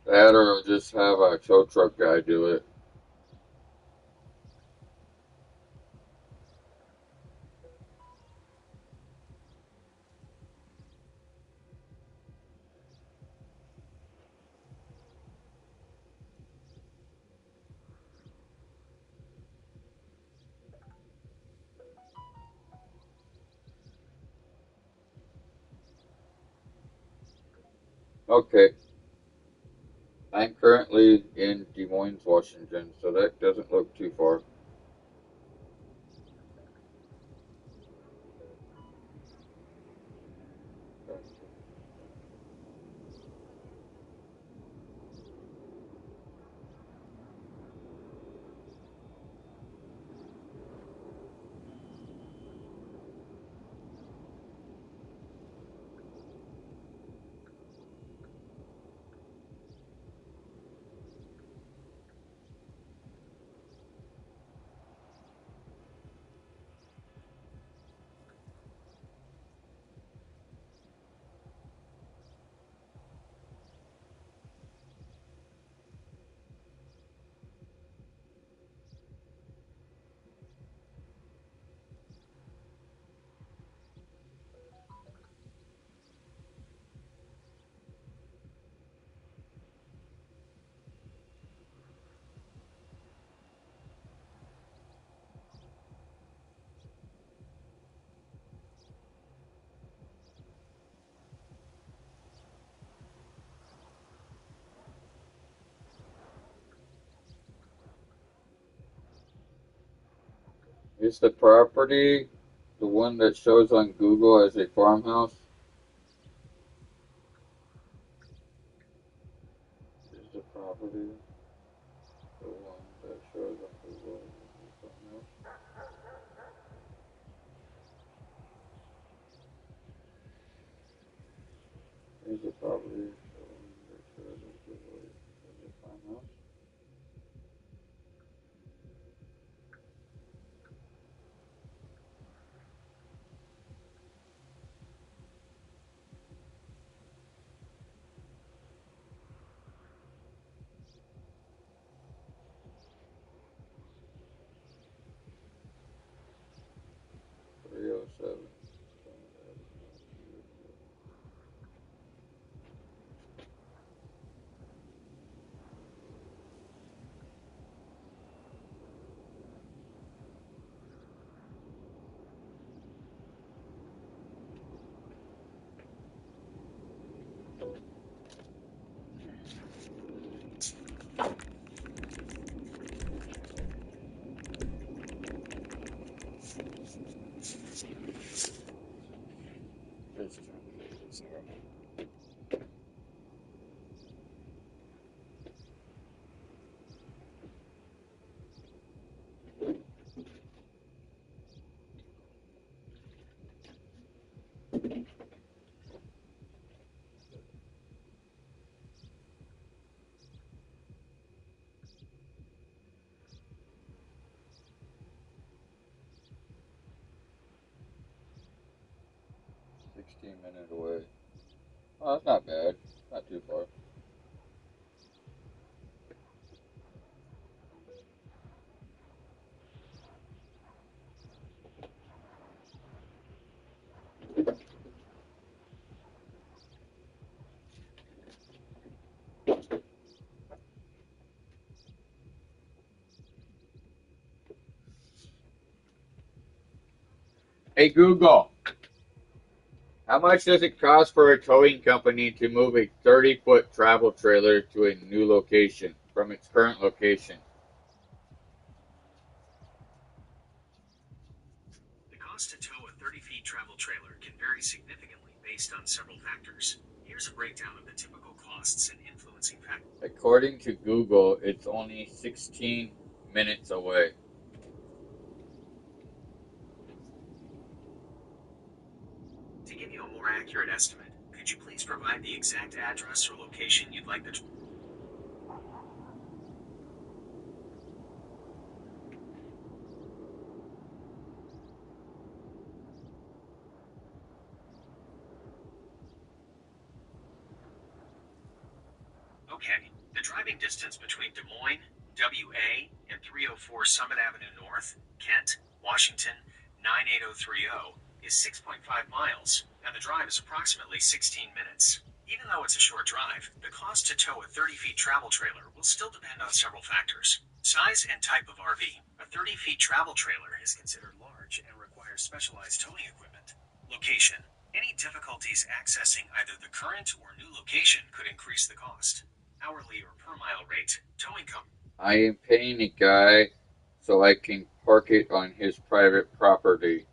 That or I'll just have a tow truck guy do it. Okay. I'm currently in Des Moines, Washington, so that doesn't look too far. Is the property the one that shows on Google as a farmhouse? Is the property the one that shows on Google as a farmhouse? Is the property the one that shows on Google as a farmhouse? 307. 16-minute away. Oh, that's not bad. Not too far. Hey Google, how much does it cost for a towing company to move a 30-foot travel trailer to a new location from its current location? The cost to tow a 30-feet travel trailer can vary significantly based on several factors. Here's a breakdown of the typical costs and influencing factors. According to Google, it's only 16 minutes away. To give you a more accurate estimate, could you please provide the exact address or location you'd like the Okay, the driving distance between Des Moines, WA, and 304 Summit Avenue North, Kent, Washington, 98030 is 6.5 miles, and the drive is approximately 16 minutes. Even though it's a short drive, the cost to tow a 30-feet travel trailer will still depend on several factors. Size and type of RV. A 30-feet travel trailer is considered large and requires specialized towing equipment. Location. Any difficulties accessing either the current or new location could increase the cost. Hourly or per mile rate. Towing company. I am paying a guy so I can park it on his private property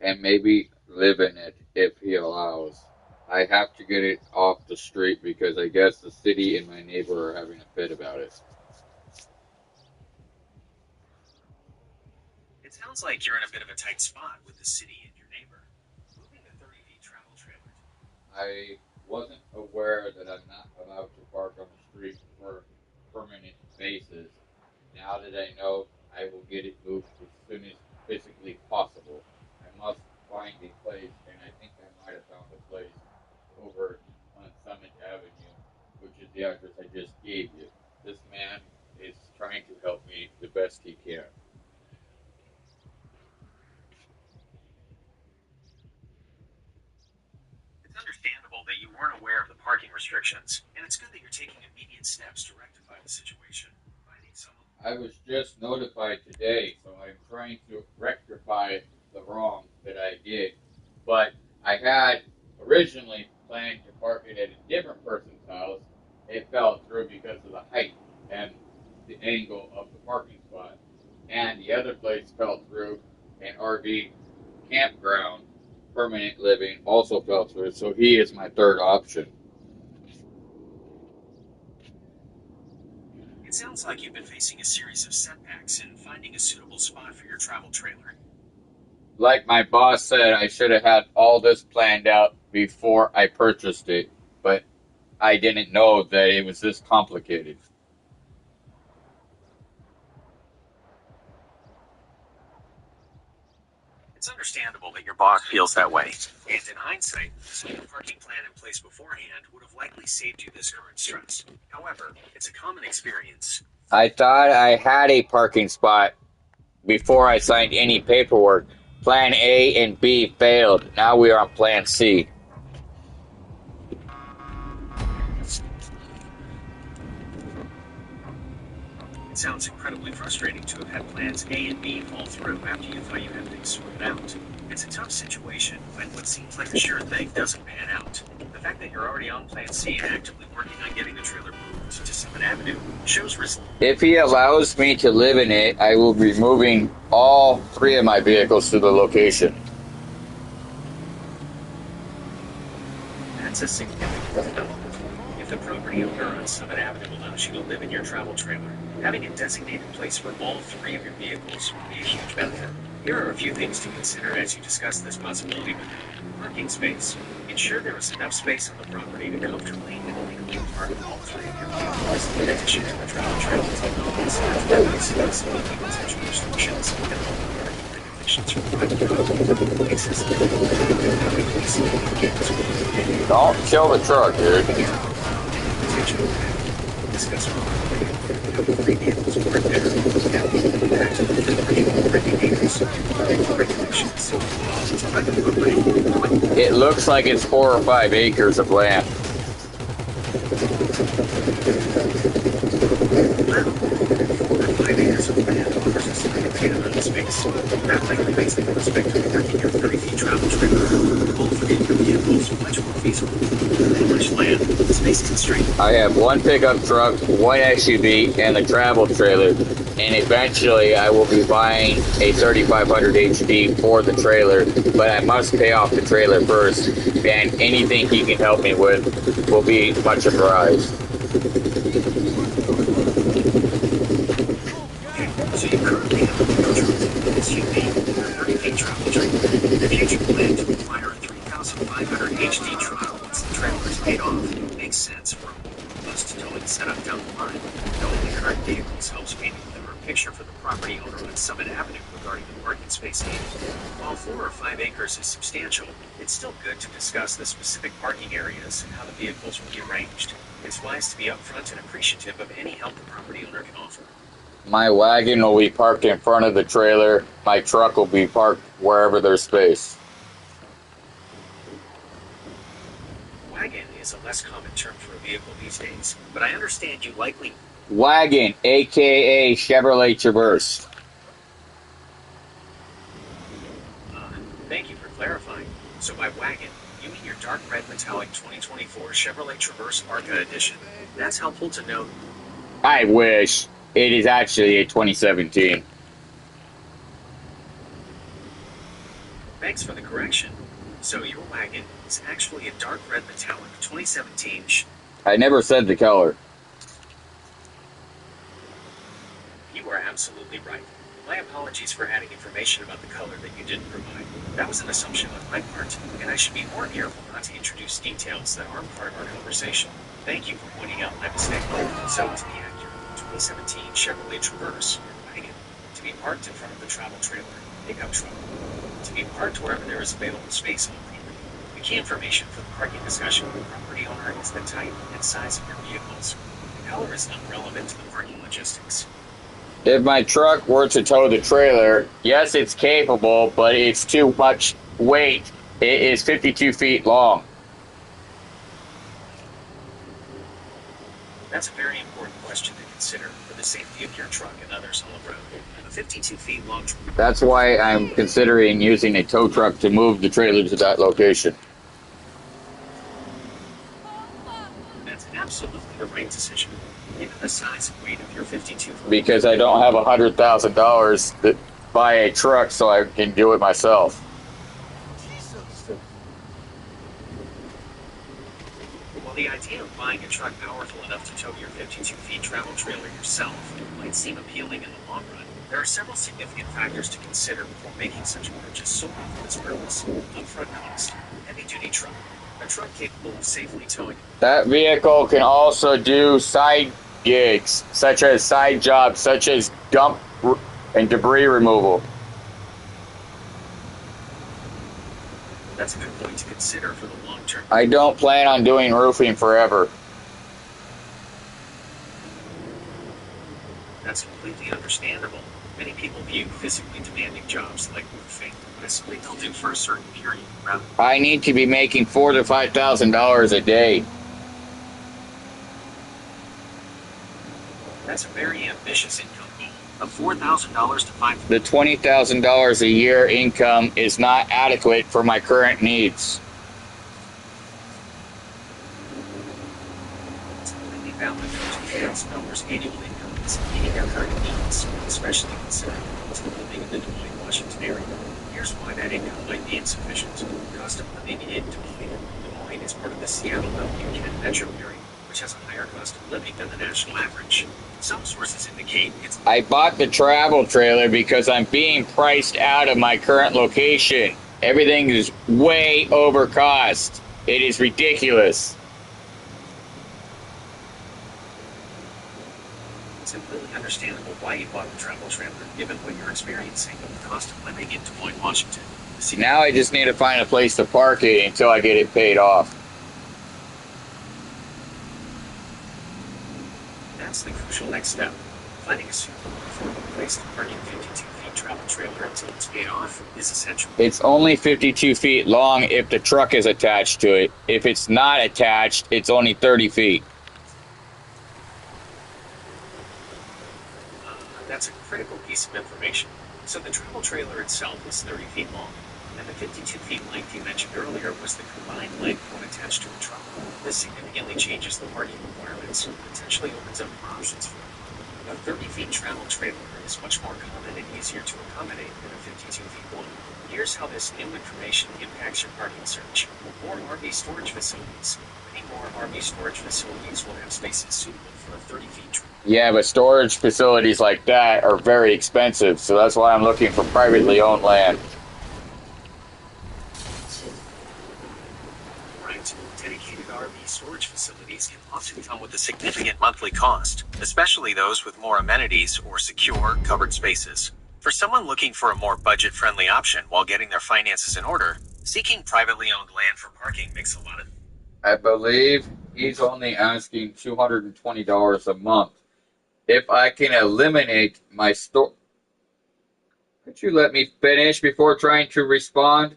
and maybe live in it if he allows. I have to get it off the street because I guess the city and my neighbor are having a fit about it. It sounds like you're in a bit of a tight spot with the city and your neighbor. Moving the 30-feet travel trailer. I wasn't aware that I'm not allowed to park on the street for permanent basis. Now that I know, I will get it moved as soon as physically possible. I must find a place, and I think I might have found a place over on Summit Avenue, which is the address I just gave you. This man is trying to help me the best he can. It's understandable that you weren't aware of the parking restrictions, and it's good that you're taking immediate steps to rectify the situation. Finding someone. I was just notified today, so I'm trying to rectify the wrong that I did. But I had originally planned to park it at a different person's house. It fell through because of the height and the angle of the parking spot. And the other place fell through and RV campground, permanent living also fell through, so he is my third option. It sounds like you've been facing a series of setbacks in finding a suitable spot for your travel trailer. Like my boss said, I should have had all this planned out before I purchased it, but I didn't know that it was this complicated. It's understandable that your boss feels that way, and in hindsight, setting a parking plan in place beforehand would have likely saved you this current stress. However, it's a common experience. I thought I had a parking spot before I signed any paperwork. Plan A and B failed. Now we are on Plan C. It sounds incredibly frustrating to have had plans A and B fall through after you thought you had things sorted out. It's a tough situation when what seems like a sure thing doesn't pan out. The fact that you're already on Plan C and actively working on getting the trailer moved to Summit Avenue shows resilience. If he allows me to live in it, I will be moving all 3 of my vehicles to the location. That's a significant development. If the property owner on Summit Avenue allows you to live in your travel trailer, having a designated place for all 3 of your vehicles would be a huge benefit. Here are a few things to consider as you discuss this possibility with them. Parking space. Ensure there is enough space on the property to comfortably and legally park all 3 of your vehicles. In addition to the travel trailer, consider property space and potential restrictions and local parking regulations for private property. Accessibility. Don't kill the truck, dude. Discuss three vehicles were repaired and impact to the regulations. It looks like it's 4 or 5 acres of land. Space. That likely makes the prospect of parking your 30 feet travel trailer all 3 of your vehicles much more feasible. With much land, space constraint. I have 1 pickup truck, 1 SUV, and the travel trailer. And eventually I will be buying a 3500 HD for the trailer, but I must pay off the trailer first, and anything he can help me with will be much obliged. So you currently have a SUV, a 30-feet travel trailer. In the future, plan to acquire a 3500 HD truck once the trailer is paid off. It makes sense for a robust towing setup down the line. Knowing the current vehicles helps paint a clearer picture for the property owner on Summit Avenue regarding the parking space needed. While 4 or 5 acres is substantial, it's still good to discuss the specific parking areas and how the vehicles will be arranged. It's wise to be upfront and appreciative of any help the property owner can offer. My wagon will be parked in front of the trailer. My truck will be parked wherever there's space. Wagon is a less common term for a vehicle these days, but I understand you likely... Wagon, aka Chevrolet Traverse. Thank you for clarifying. So by wagon, you mean your dark red metallic 2024 Chevrolet Traverse Arca Edition. That's helpful to note. I wish. It is actually a 2017. Thanks for the correction. So your wagon is actually a dark red metallic 2017 I never said the color. You are absolutely right. My apologies for adding information about the color that you didn't provide. That was an assumption on my part, and I should be more careful not to introduce details that aren't part of our conversation. Thank you for pointing out my mistake. So to be accurate, 2017 Chevrolet Traverse, wagon, to be parked in front of the travel trailer, pickup truck, to be parked wherever there is available space on the property. The key information for the parking discussion with the property owner is the type and size of your vehicles. The color is not relevant to the parking logistics. If my truck were to tow the trailer, yes, it's capable, but it's too much weight. It is 52 feet long. That's a very important question to consider for the safety of your truck and others on the road. A 52 feet long truck. That's why I'm considering using a tow truck to move the trailer to that location. That's absolutely the right decision. Given the size and weight of your 52 foot. Because I don't have $100,000 buy a truck so I can do it myself. Jesus. While the idea of buying a truck powerful enough to tow your 52 feet travel trailer yourself might seem appealing in the long run, there are several significant factors to consider before making such a purchase solely for this purpose. Upfront cost. Heavy-duty truck. A truck capable of safely towing. That vehicle can also do side gigs, such as side jobs, such as dump and debris removal. That's a good point to consider for the long term. I don't plan on doing roofing forever. That's completely understandable. Many people view physically demanding jobs like roofing as something they'll do for a certain period. Rather, I need to be making $4,000 to $5,000 a day. that's a very ambitious income goal. Of $4,000 to $5,000. The $20,000 a year income is not adequate for my current needs. It's completely valid for $2,000 annual income is meeting your current needs, especially considering living in the Des Moines, Washington area. Here's why that income might be insufficient. The cost of living in Des Moines is part of the Seattle-Buchanan metro area, which has a higher cost of living than the national average. Some sources indicate it's I bought the travel trailer because I'm being priced out of my current location. Everything is way over cost. It is ridiculous. completely understandable why you bought the travel trailer, given what you're experiencing with the cost of living in Des Moines, Washington. Now I just need to find a place to park it until I get it paid off. That's the crucial next step. Finding a suitable affordable place to park your 52 feet travel trailer until it's paid off is essential. It's only 52 feet long if the truck is attached to it. If it's not attached, it's only 30 feet. That's a critical piece of information. So the travel trailer itself is 30 feet long, and the 52 feet length you mentioned earlier was the combined length when attached to a truck. This significantly changes the parking requirements and potentially opens up more options for you. A 30 feet travel trailer is much more common and easier to accommodate than a 52 feet one. Here's how this new information impacts your parking search. More RV storage facilities. Many more RV storage facilities will have spaces suitable for a 30 feet trailer. Yeah, but storage facilities like that are very expensive, so that's why I'm looking for privately owned land. Right. Dedicated RV storage facilities can often come with a significant monthly cost, especially those with more amenities or secure, covered spaces. For someone looking for a more budget-friendly option while getting their finances in order, seeking privately owned land for parking makes a lot of... I believe he's only asking $220 a month. If I can eliminate my store... Could you let me finish before trying to respond?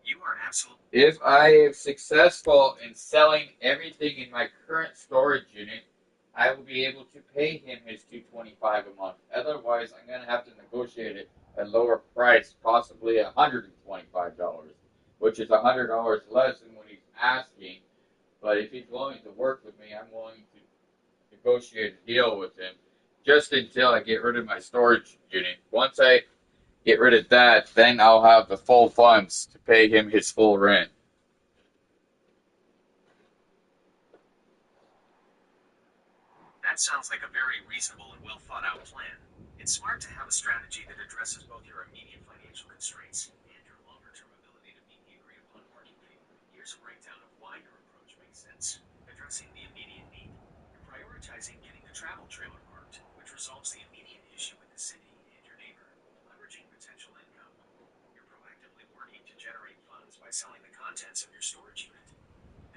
You are absolutely... If I am successful in selling everything in my current storage unit, I will be able to pay him his $225 a month. Otherwise, I'm going to have to negotiate it at a lower price, possibly $125, which is $100 less than what he's asking. But if he's willing to work with me, I'm willing to negotiate a deal with him just until I get rid of my storage unit. Once I get rid of that, then I'll have the full funds to pay him his full rent. That sounds like a very reasonable and well thought out plan. It's smart to have a strategy that addresses both your immediate financial constraints and your longer term ability to meet the agreed upon parking fee. Here's a breakdown of why your approach makes sense. Addressing the immediate need. You're prioritizing getting the travel trailer parked, which resolves the immediate issue with the city and your neighbor. Leveraging potential income. You're proactively working to generate funds by selling the contents of your storage unit.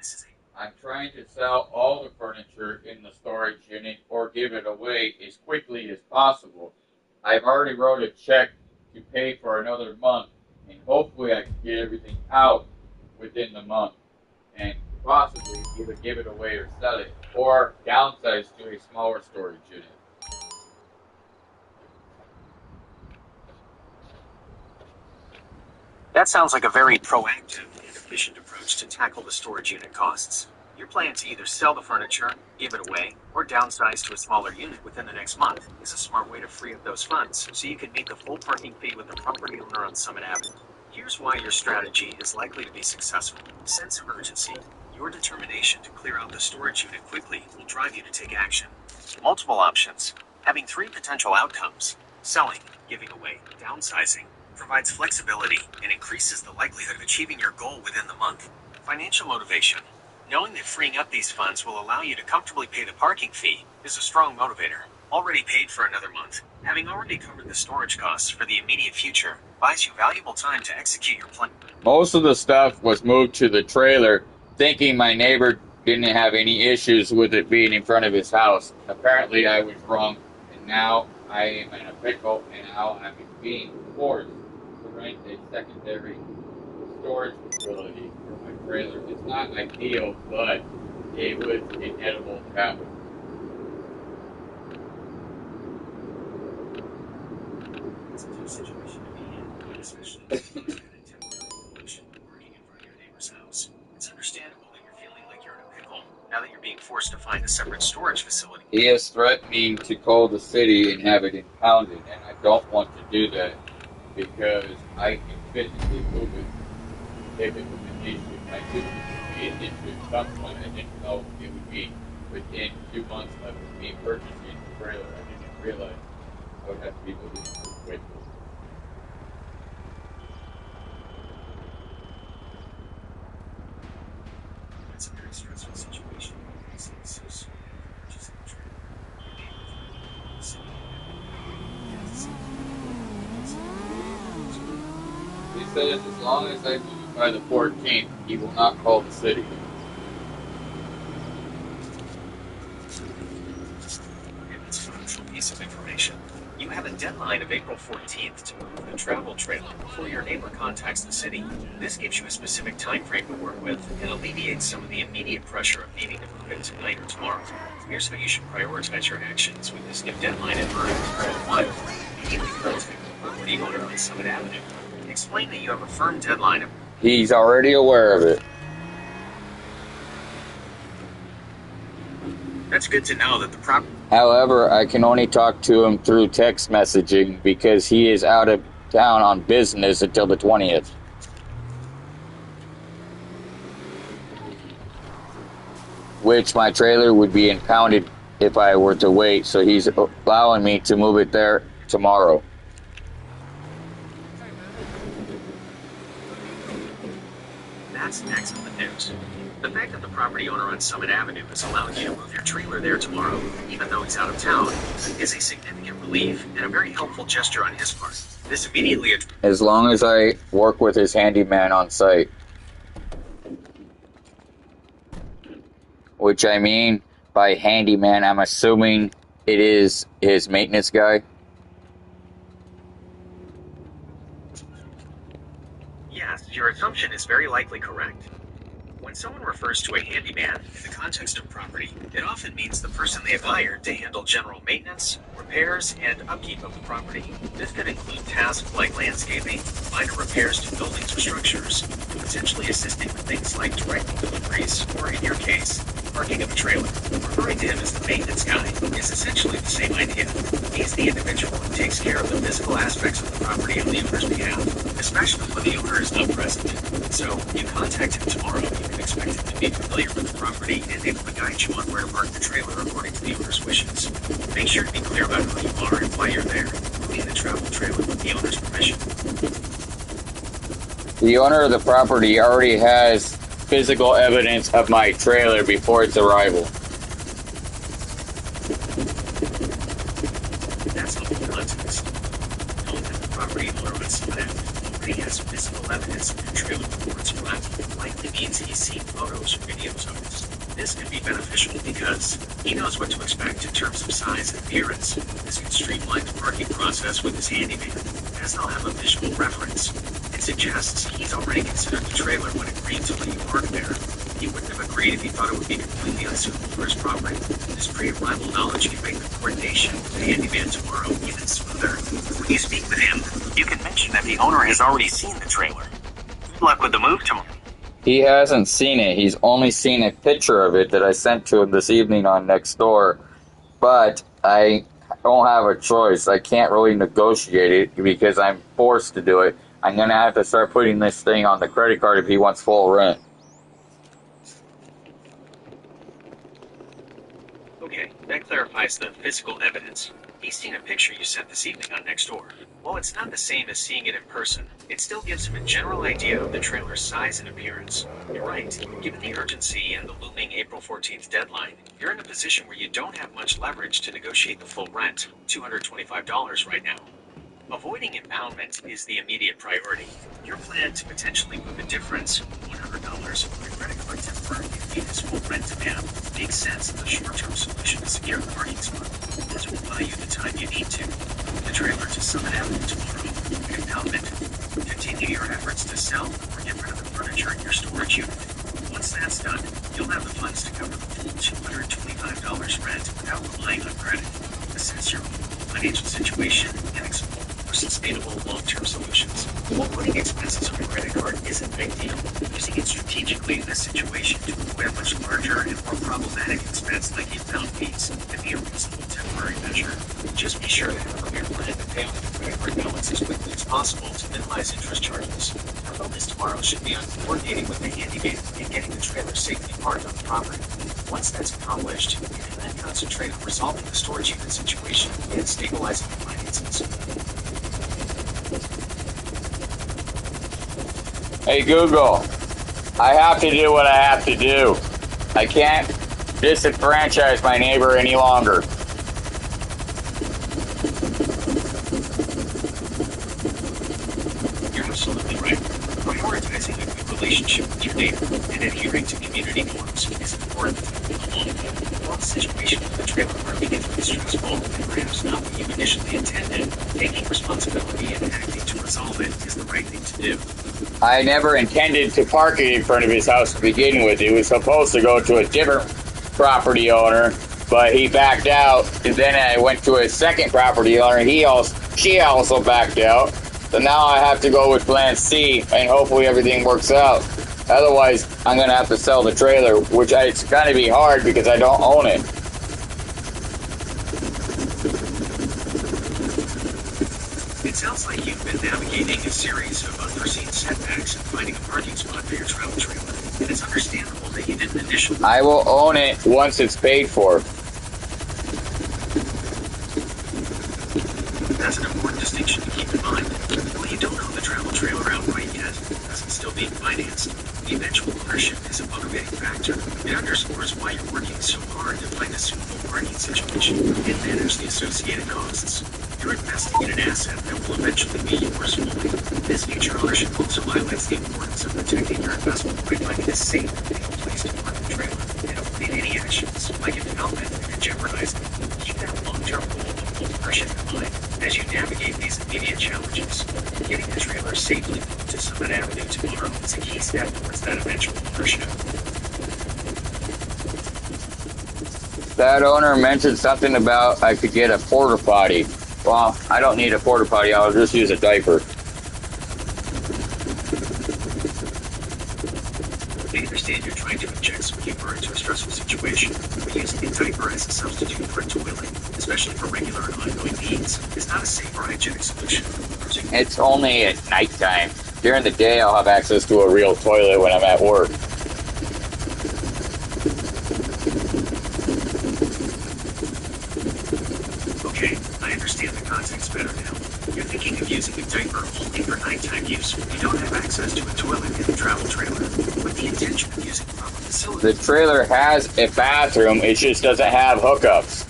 This is a I'm trying to sell all the furniture in the storage unit or give it away as quickly as possible. I've already wrote a check to pay for another month, and hopefully I can get everything out within the month and possibly either give it away or sell it or downsize to a smaller storage unit. That sounds like a very proactive and efficient approach to tackle the storage unit costs. Your plan to either sell the furniture, give it away, or downsize to a smaller unit within the next month is a smart way to free up those funds so you can meet the full parking fee with the property owner on Summit Avenue. Here's why your strategy is likely to be successful. Sense of urgency. Your determination to clear out the storage unit quickly will drive you to take action. Multiple options. Having 3 potential outcomes. Selling, giving away, downsizing provides flexibility and increases the likelihood of achieving your goal within the month. Financial motivation. Knowing that freeing up these funds will allow you to comfortably pay the parking fee is a strong motivator. Already paid for another month, having already covered the storage costs for the immediate future buys you valuable time to execute your plan. Most of the stuff was moved to the trailer, thinking my neighbor didn't have any issues with it being in front of his house. Apparently I was wrong, and now I am in a pickle, and now I'm being forced to rent a secondary storage facility for my trailer. It's not ideal, but it was inevitable to happen. It's a tough situation to be in, especially if you've got a temporary location working in front of your neighbor's house. It's understandable that you're feeling like you're in a pickle now that you're being forced to find a separate storage facility. He is threatening to call the city and have it impounded, and I don't want to do that because I can physically move it if it was an issue. I knew it would be an issue at some point. I didn't know it would be within 2 months of me purchasing the trailer. I didn't realize I would have to be moving so quickly. It's a very stressful situation. It's so soon. Purchasing a trailer. Your neighbor threatened the city. He says as long as I move by the 14th, he will not call the city. Okay, that's a crucial piece of information. You have a deadline of April 14th to move the travel trailer before your neighbor contacts the city. This gives you a specific time frame to work with and alleviates some of the immediate pressure of needing to move it tonight or tomorrow. Here's how you should prioritize your actions with this new deadline in mind. 1. Immediately contact the property owner on Summit Avenue. Explain that you have a firm deadline of He's already aware of it. That's good to know that the property. However, I can only talk to him through text messaging because he is out of town on business until the 20th. Which my trailer would be impounded if I were to wait, so he's allowing me to move it there tomorrow. That's excellent news. The fact that the property owner on Summit Avenue is allowing you to move your trailer there tomorrow, even though he's out of town, is a significant relief and a very helpful gesture on his part. This immediately As long as I work with his handyman on site. Which I mean by handyman, I'm assuming it is his maintenance guy. Yes, your assumption is very likely correct. When someone refers to a handyman in the context of property, it often means the person they have hired to handle general maintenance, repairs, and upkeep of the property. This could include tasks like landscaping, minor repairs to buildings or structures, potentially assisting with things like direct deliveries, or in your case, parking of a trailer. Referring to him as the maintenance guy is essentially the same idea. He's the individual who takes care of the physical aspects of the property on the owner's behalf, especially when the owner is not present. So, you contact him tomorrow, you can expect him to be familiar with the property and able to guide you on where to park the trailer according to the owner's wishes. Make sure to be clear about who you are and why you're there, including the travel trailer with the owner's permission. The owner of the property already has physical evidence of my trailer before its arrival. That's helpful context. Knowing that the property owner on Summit Avenue already has physical evidence of your trailer before its arrival likely means he's seen photos or videos of it. This can be beneficial because he knows what to expect in terms of size and appearance. This can streamline the parking process with his handyman, as they'll have a visual reference. It suggests he's already considered the trailer when agreeing to let you park there. He wouldn't have agreed if he thought it would be completely unsuitable for his property. This pre-arrival knowledge can make the coordination with the handyman tomorrow even smoother. When you speak with him, you can mention that the owner has already seen the trailer. Good luck with the move tomorrow. He hasn't seen it. He's only seen a picture of it that I sent to him this evening on Nextdoor. But I don't have a choice. I can't really negotiate it because I'm forced to do it. I'm going to have to start putting this thing on the credit card if he wants full rent. Okay, that clarifies the physical evidence. He's seen a picture you sent this evening on Nextdoor. While it's not the same as seeing it in person, it still gives him a general idea of the trailer's size and appearance. You're right. Given the urgency and the looming April 14th deadline, you're in a position where you don't have much leverage to negotiate the full rent, $225 right now. Avoiding impoundment is the immediate priority. Your plan to potentially move a difference, $100, from your credit card temporarily and meet his full rent demand makes sense as a short-term solution to secure the parking spot. This will buy you the time you need to move the trailer to Summit Avenue tomorrow. Impoundment. Continue your efforts to sell or get rid of the furniture in your storage unit. Once that's done, you'll have the funds to cover the full $225 rent without relying on credit. Assess your financial situation and explore sustainable long-term solutions. While putting expenses on your credit card isn't a big deal, using it strategically in this situation to avoid a much larger and more problematic expense like impound fees can be a reasonable temporary measure. Just be sure to have a clear plan to pay off your credit card balance as quickly as possible to minimize interest charges. Our focus tomorrow should be on coordinating with the handyman and getting the trailer safely parked on the property. Once that's accomplished, you can then concentrate on resolving the storage unit situation and stabilizing the finances. Hey Google, I have to do what I have to do. I can't disenfranchise my neighbor any longer. You're absolutely right. Prioritizing a good relationship with your neighbor and adhering to community norms is important. While the situation with the trailer parking gets really stressful and perhaps not what you initially intended, taking responsibility and acting to resolve it is the right thing to do. I never intended to park it in front of his house to begin with. It was supposed to go to a different property owner, but he backed out. And then I went to a second property owner, and she also backed out. So now I have to go with plan C, and hopefully everything works out. Otherwise, I'm going to have to sell the trailer, which it's going to be hard because I don't own it. It sounds like you've been navigating a series of unforeseen setbacks and finding a parking spot for your travel trailer. And it's understandable that you didn't initially. I will own it once it's paid for. That's an important distinction to keep in mind. While you don't own the travel trailer outright yet, as it's still being financed, the eventual ownership is a motivating factor. It underscores why you're working so hard to find a suitable parking situation and manage the associated costs. You're investing in an asset that will eventually be yours fully. This future ownership also highlights the importance of protecting your investment by finding a safe and legal place to park the trailer and avoiding any actions like impoundment that could jeopardize it. Keep that long-term goal of full ownership in mind as you navigate these immediate challenges. Getting the trailer safely moved to Summit Avenue tomorrow is a key step towards that eventual ownership. That owner mentioned something about I could get a porta potty. Well, I don't need a porta potty. I'll just use a diaper. I understand you're trying to inject some humor into a stressful situation, but using a diaper as a substitute for a toilet, especially for regular and ongoing needs, is not a safe or hygienic solution. It's only at nighttime. During the day, I'll have access to a real toilet when I'm at work. Okay, I understand the context better now. You're thinking of using a diaper only for nighttime use when you don't have access to a toilet in the travel trailer, with the intention of using proper facilities. The trailer has a bathroom, it just doesn't have hookups.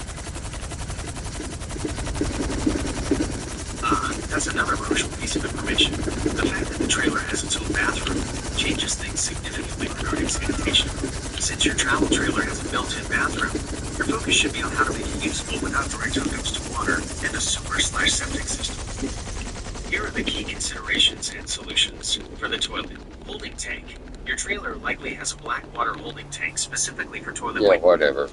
That's another crucial piece of information. The fact that the trailer has its own bathroom changes things significantly regarding sanitation. Since your travel trailer has a built-in bathroom, your focus should be on how to make it usable without direct hookups to water and a sewer/septic system. Here are the key considerations and solutions for the toilet. Holding tank. Your trailer likely has a black water holding tank specifically for toilet Yeah, waste. whatever.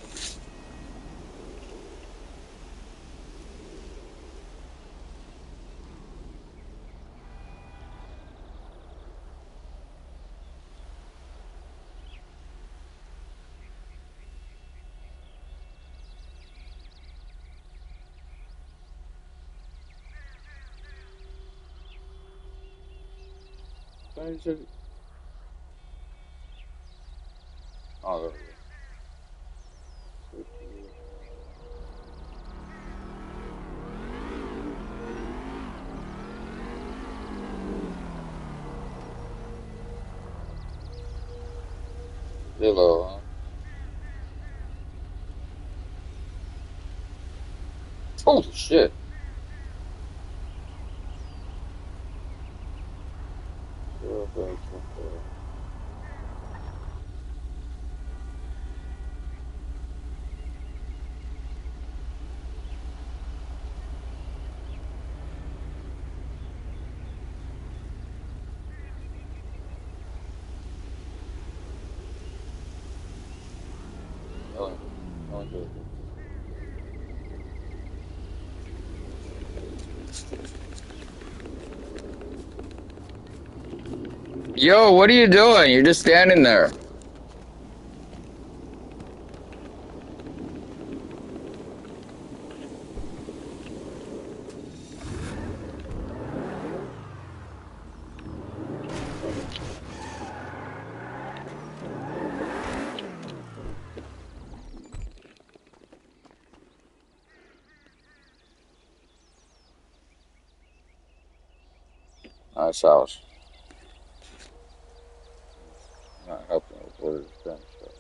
Where's it? Oh, there we go. Hello, huh? Holy shit. Yo, what are you doing? You're just standing there. Nice house. Not helping with what it's been. So.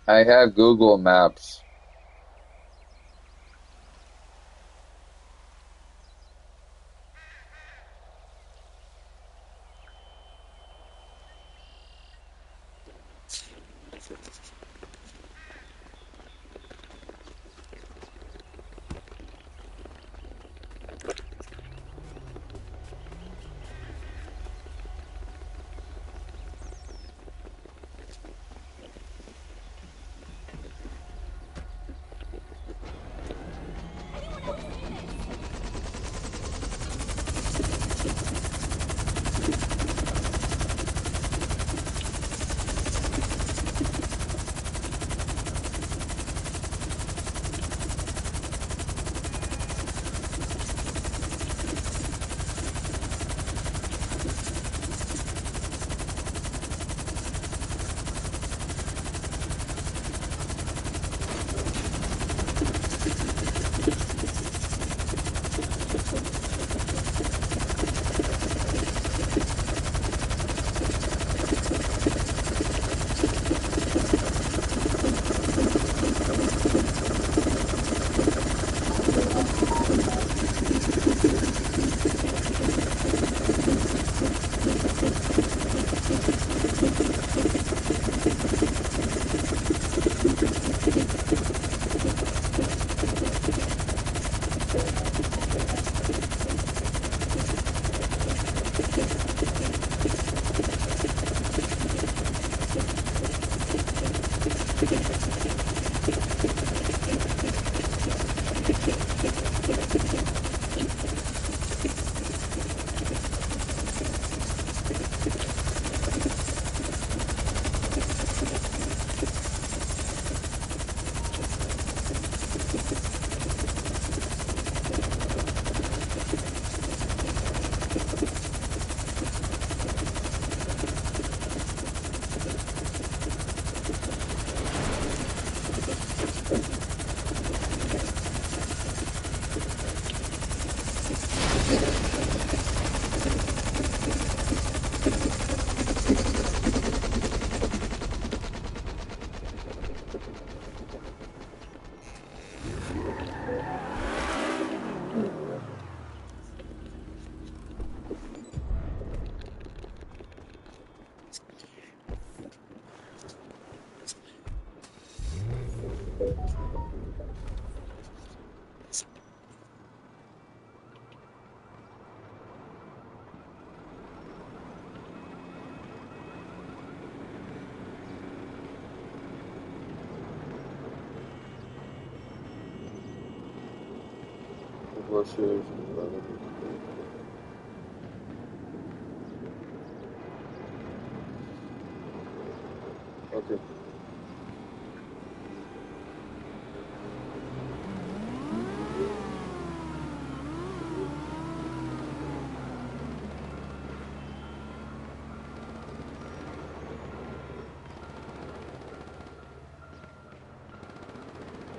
I have Google Maps.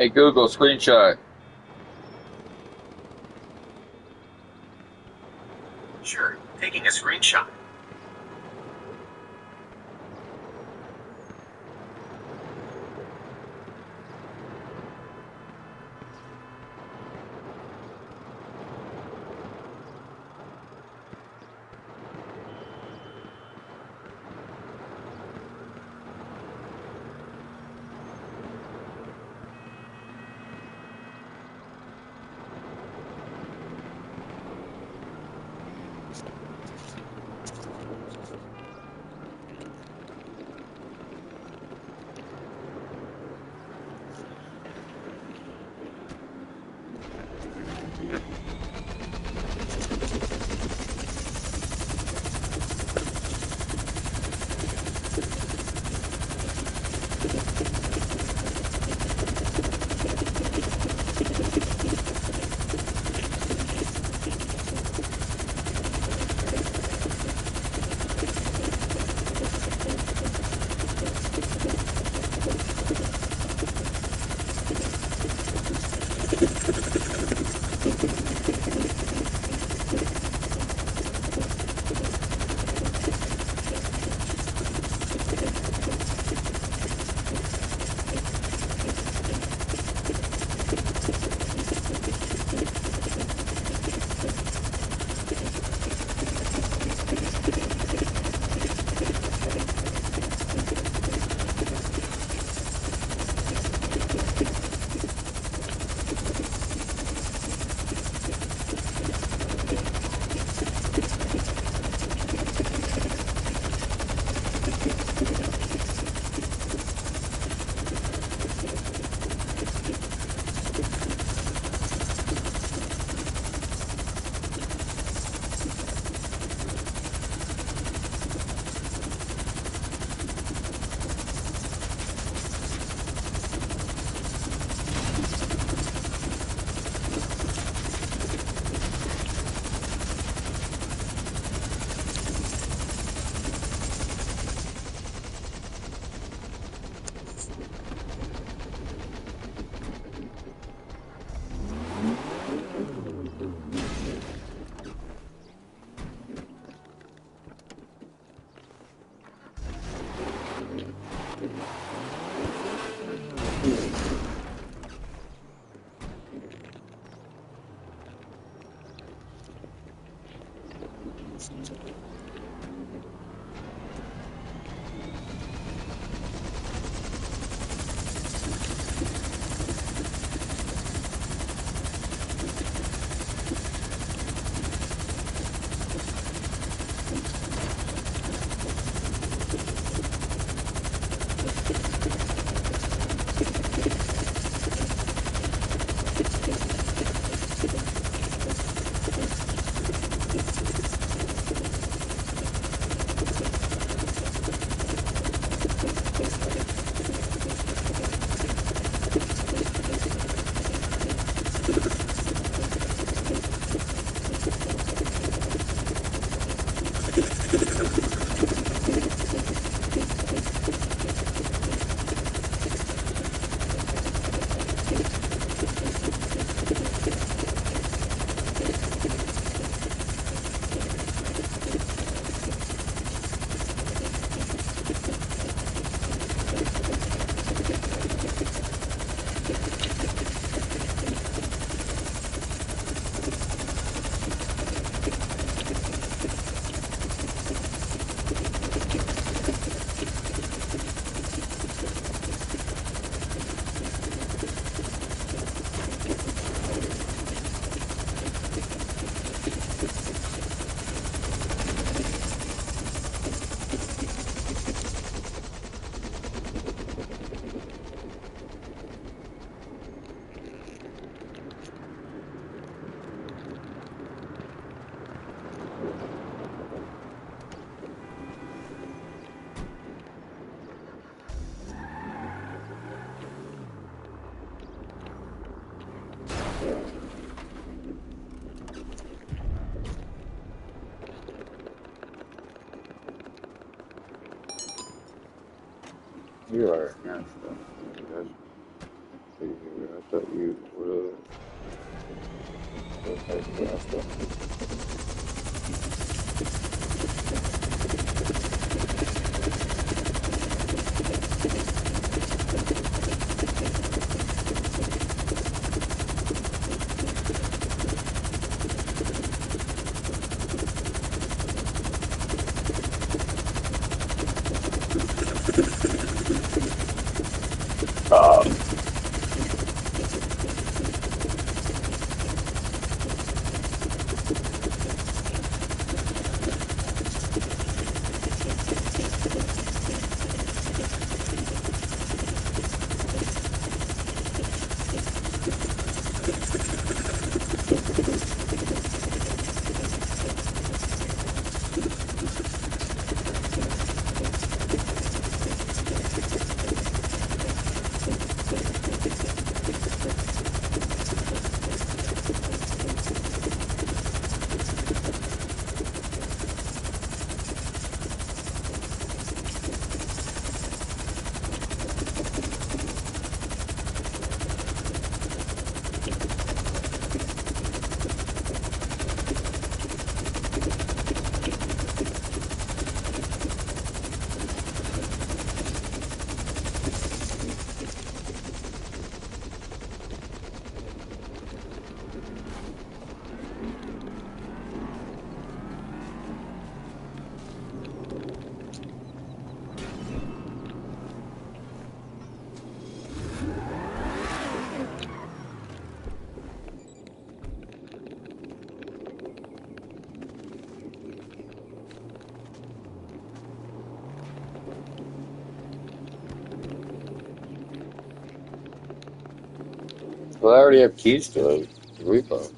Hey Google, screenshot. Sure, taking a screenshot. You are a monster. I thought you were Nebraska. Well, I already have keys to the repo.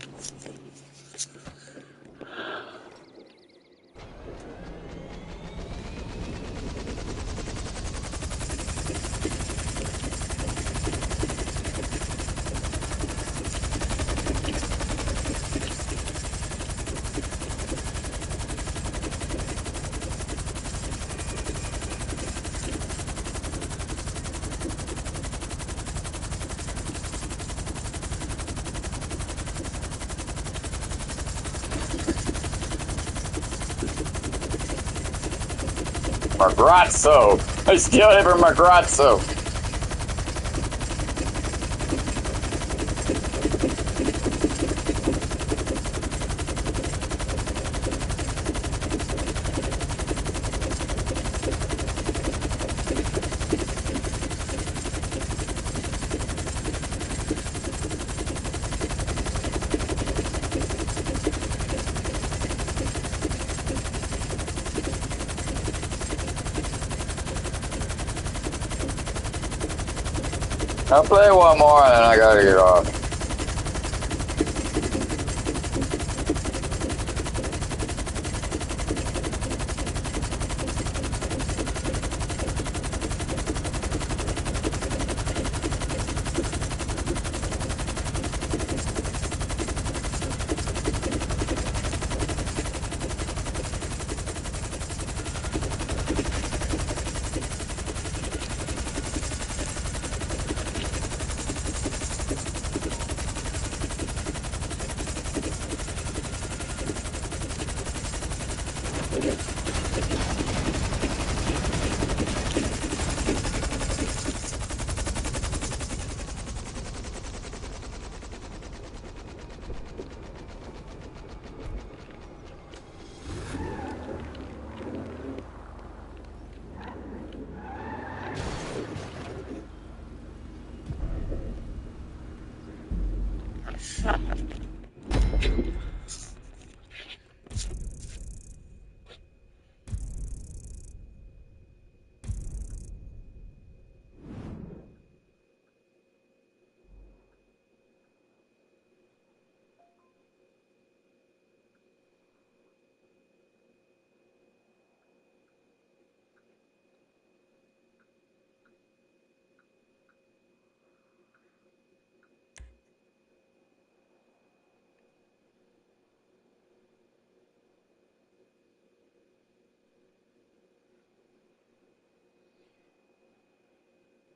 Magrazzo! I steal it from Magrazzo! I'll play one more and then I gotta get off.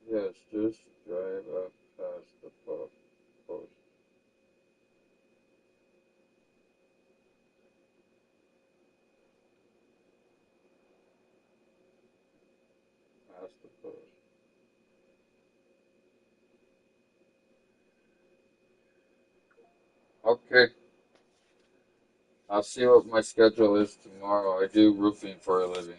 Yes, just drive up past Okay. I'll see what my schedule is tomorrow. I do roofing for a living.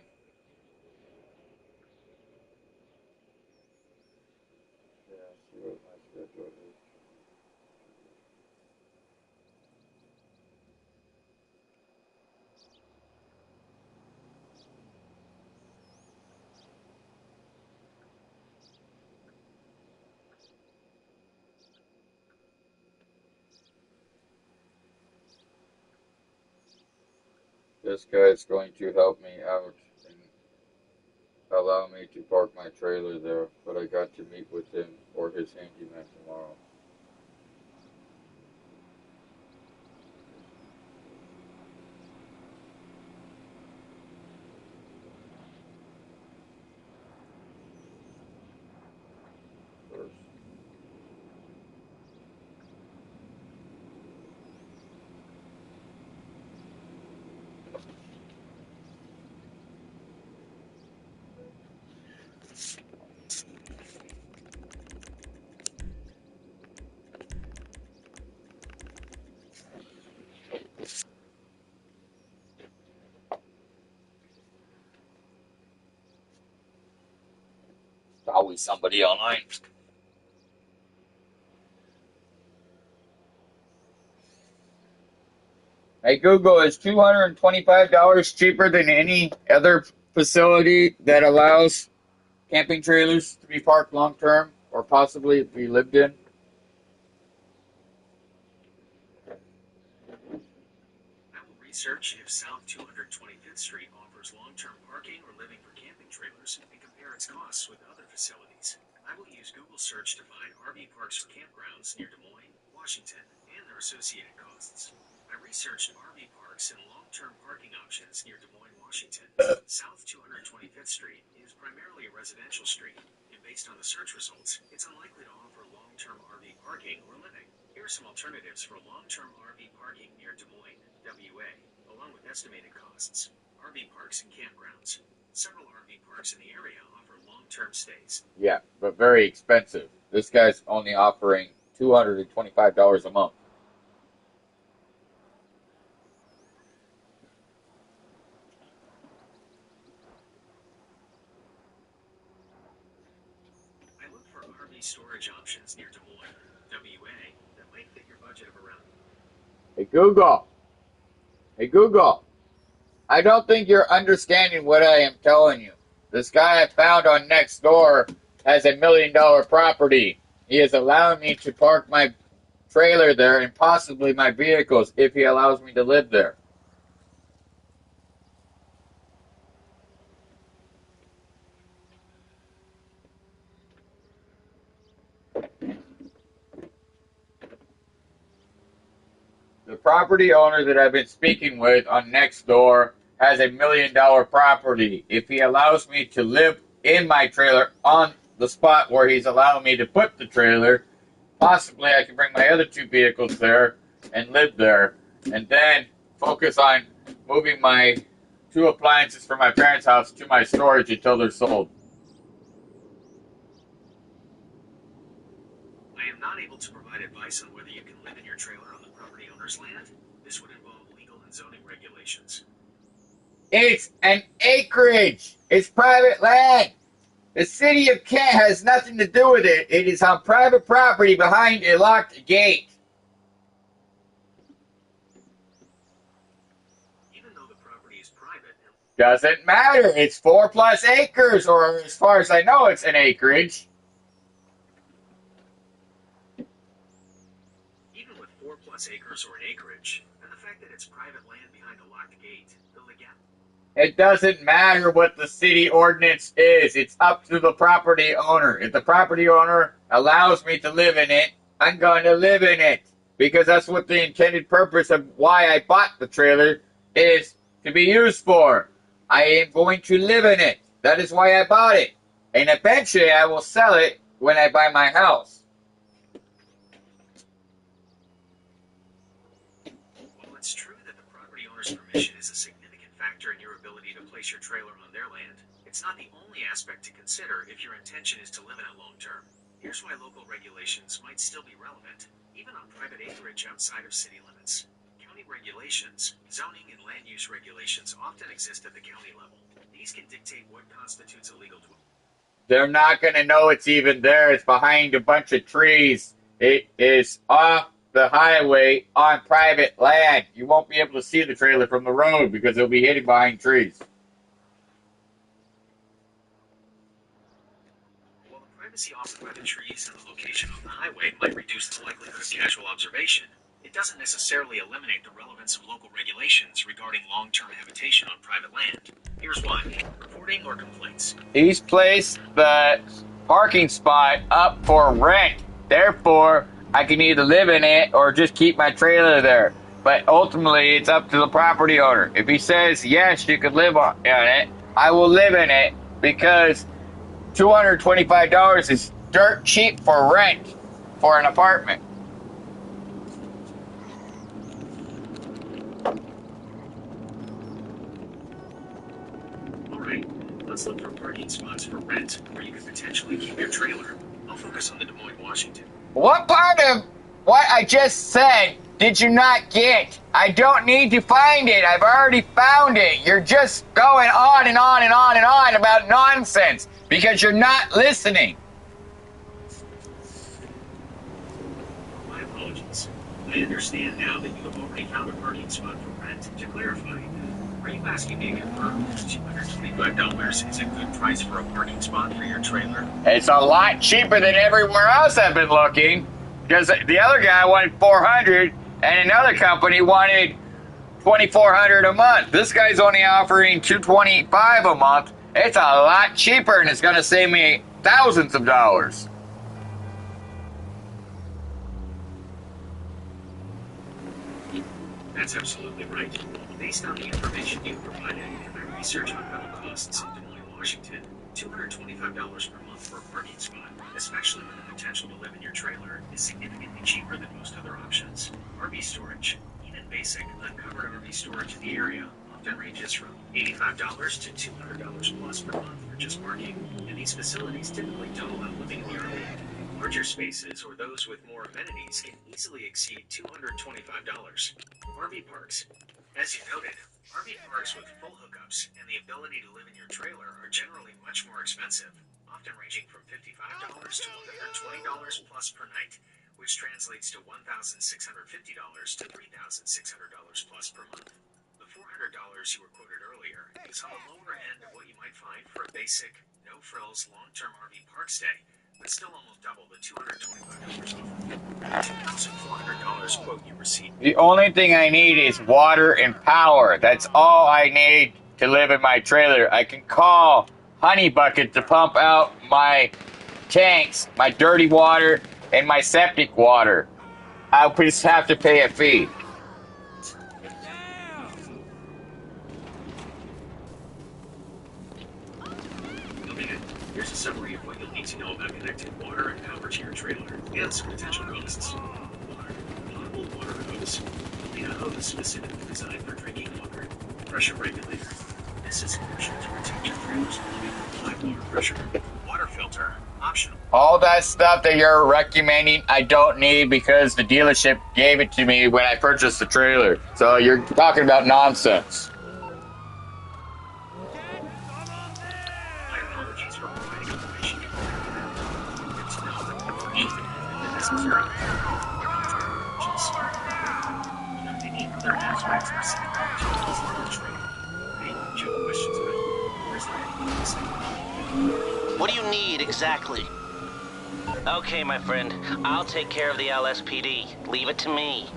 Yeah, I'll see what my schedule is. This guy's going to help me out and allow me to park my trailer there, but I got to meet with him or his handyman tomorrow. First. Always somebody online. Hey Google, is $225 cheaper than any other facility that allows camping trailers to be parked long term or possibly be lived in? I will research if South 225th Street offers long-term parking or living for camping trailers and compare its costs with other facilities. I will use Google search to find RV parks or campgrounds near Des Moines, Washington, and their associated costs. I researched RV parks and long-term parking options near Des Moines, Washington. South 225th Street is primarily a residential street, and based on the search results, it's unlikely to offer long-term RV parking or living. Here are some alternatives for long-term RV parking near Des Moines, WA, along with estimated costs. RV parks and campgrounds. Several RV parks in the area offer long-term stays. Yeah, but very expensive. This guy's only offering $225 a month. I look for RV storage options near Des Moines, WA, that might fit your budget of around. Hey Google. Hey Google. I don't think you're understanding what I am telling you. This guy I found on Nextdoor has $1 million property. He is allowing me to park my trailer there and possibly my vehicles if he allows me to live there. The property owner that I've been speaking with on Nextdoor has $1 million property. If he allows me to live in my trailer on the spot where he's allowing me to put the trailer, possibly I can bring my other two vehicles there and live there, and then focus on moving my two appliances from my parents' house to my storage until they're sold. I am not able to provide advice on whether you can live in your trailer on the property owner's land. This would involve legal and zoning regulations. It's an acreage. It's private land. The city of Kent has nothing to do with it. It is on private property behind a locked gate. Even though the property is private, Doesn't matter. It's 4+ acres, or as far as I know, it's an acreage. even with 4+ acres or an acreage, and the fact that it's private land behind a locked gate, the legality. It doesn't matter what the city ordinance is. It's up to the property owner. If the property owner allows me to live in it, I'm going to live in it. Because that's what the intended purpose of why I bought the trailer is to be used for. I am going to live in it. That is why I bought it. And eventually I will sell it when I buy my house. While it's true that the property owner's permission is a significant factor in your ability to place your trailer on their land, it's not the only aspect to consider if your intention is to live in it long term. Here's why local regulations might still be relevant. even on private acreage outside of city limits. County regulations, zoning, and land use regulations often exist at the county level. These can dictate what constitutes a legal dwelling. They're not going to know it's even there. It's behind a bunch of trees. It is off the highway on private land. You won't be able to see the trailer from the road because it'll be hidden behind trees. While the privacy offered by the trees and the location of the highway might reduce the likelihood of casual observation, it doesn't necessarily eliminate the relevance of local regulations regarding long-term habitation on private land. Here's why. Reporting or complaints. He's placed the parking spot up for rent. Therefore, I can either live in it or just keep my trailer there. But ultimately, it's up to the property owner. If he says, yes, you could live on it, I will live in it because $225 is dirt cheap for rent for an apartment. Alright, let's look for parking spots for rent where you could potentially keep your trailer. I'll focus on the Des Moines, Washington. What part of what I just said did you not get? I don't need to find it. I've already found it. You're just going on and on and on and on about nonsense because you're not listening. My apologies. I understand now that you have already found a parking spot for rent. To clarify, are you asking me to confirm that $225 is a good price for a parking spot for your trailer? It's a lot cheaper than everywhere else I've been looking because the other guy wanted $400 and another company wanted $2,400 a month. This guy's only offering $225 a month. It's a lot cheaper and it's going to save me thousands of dollars. That's absolutely right. Based on the information you provided and my research on rental costs in Des Moines, Washington, $225 per month for a parking spot, especially with the potential to live in your trailer, is significantly cheaper than most other options. RV storage, even basic, uncovered RV storage in the area, often ranges from $85 to $200 plus per month for just parking, and these facilities typically don't allow living in the RV. Larger spaces or those with more amenities can easily exceed $225. RV parks. As you noted, RV parks with full hookups and the ability to live in your trailer are generally much more expensive, often ranging from $55 to $120 plus per night, which translates to $1,650 to $3,600 plus per month. The $400 you were quoted earlier is on the lower end of what you might find for a basic, no-frills long-term RV park stay, but still almost double the $225 offered. The $2,400 quote you received. The only thing I need is water and power. That's all I need to live in my trailer. I can call Honey Bucket to pump out my tanks, my dirty water, and my septic water. I'll just have to pay a fee. Okay, here's a summary of what you'll need to know about connecting water and power to your trailer, and some potential costs. Water. Potable water hose. You'll need a hose specifically designed for drinking water. Pressure regulator. This is crucial to protect your trailer's plumbing from high water pressure. Water filter. Optional. All that stuff that you're recommending, I don't need because the dealership gave it to me when I purchased the trailer. So you're talking about nonsense. My apologies for providing information you don't need to know that the information is necessary. Any other aspects of security for your trailer? Hey, do you have questions about it? Or is there anything else I can help you? What do you need exactly? Okay, my friend. I'll take care of the LSPD. Leave it to me.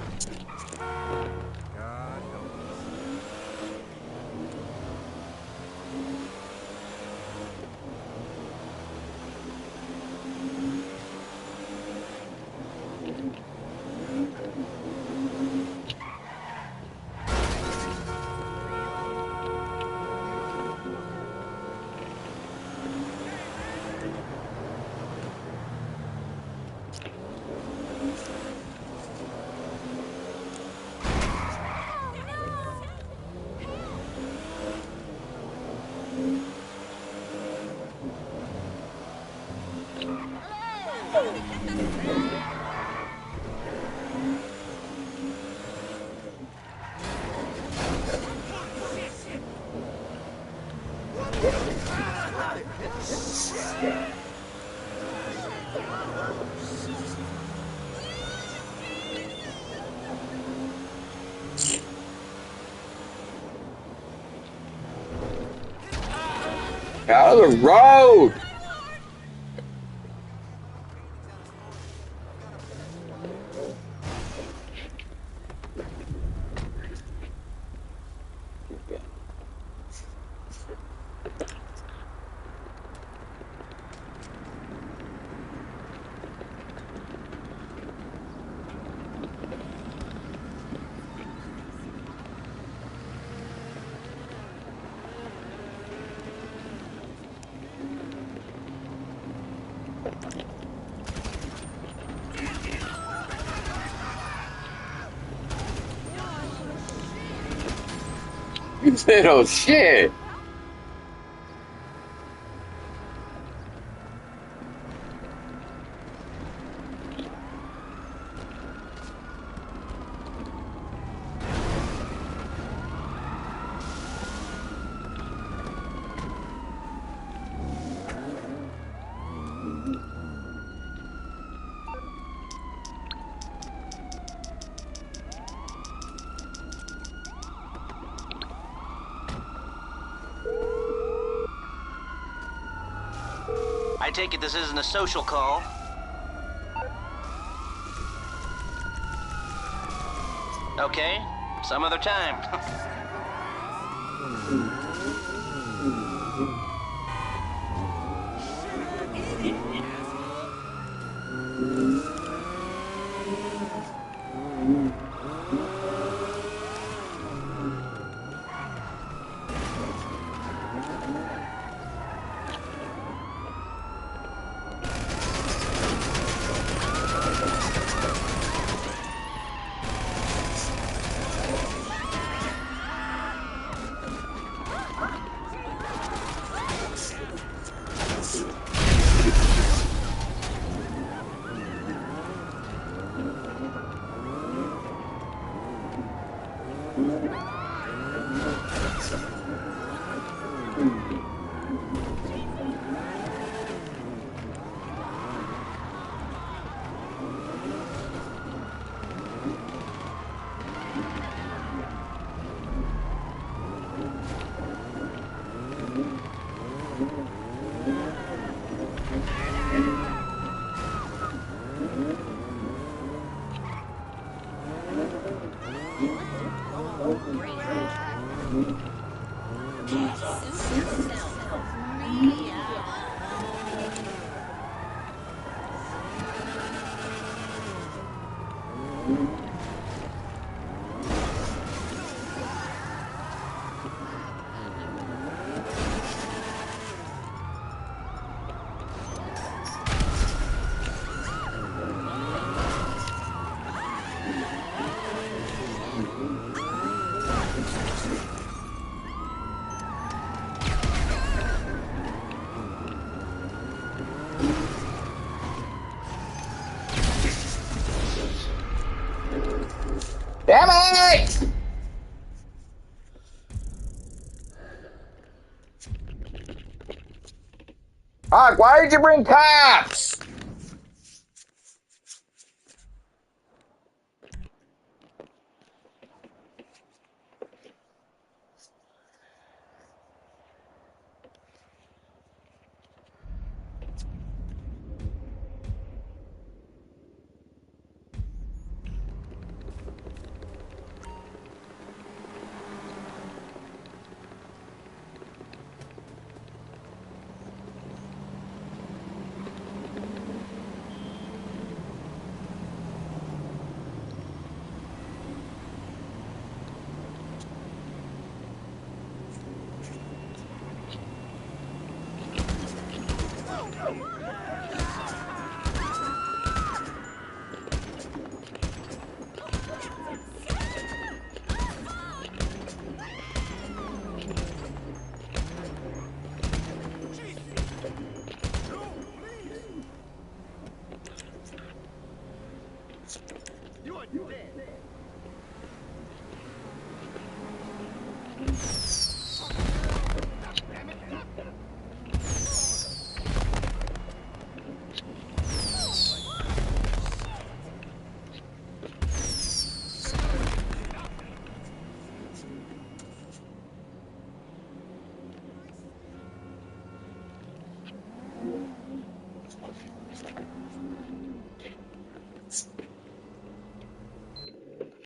Out of the road! You little shit! I take it this isn't a social call. Okay, some other time. Damn it! Fuck, why did you bring cops? You are dead.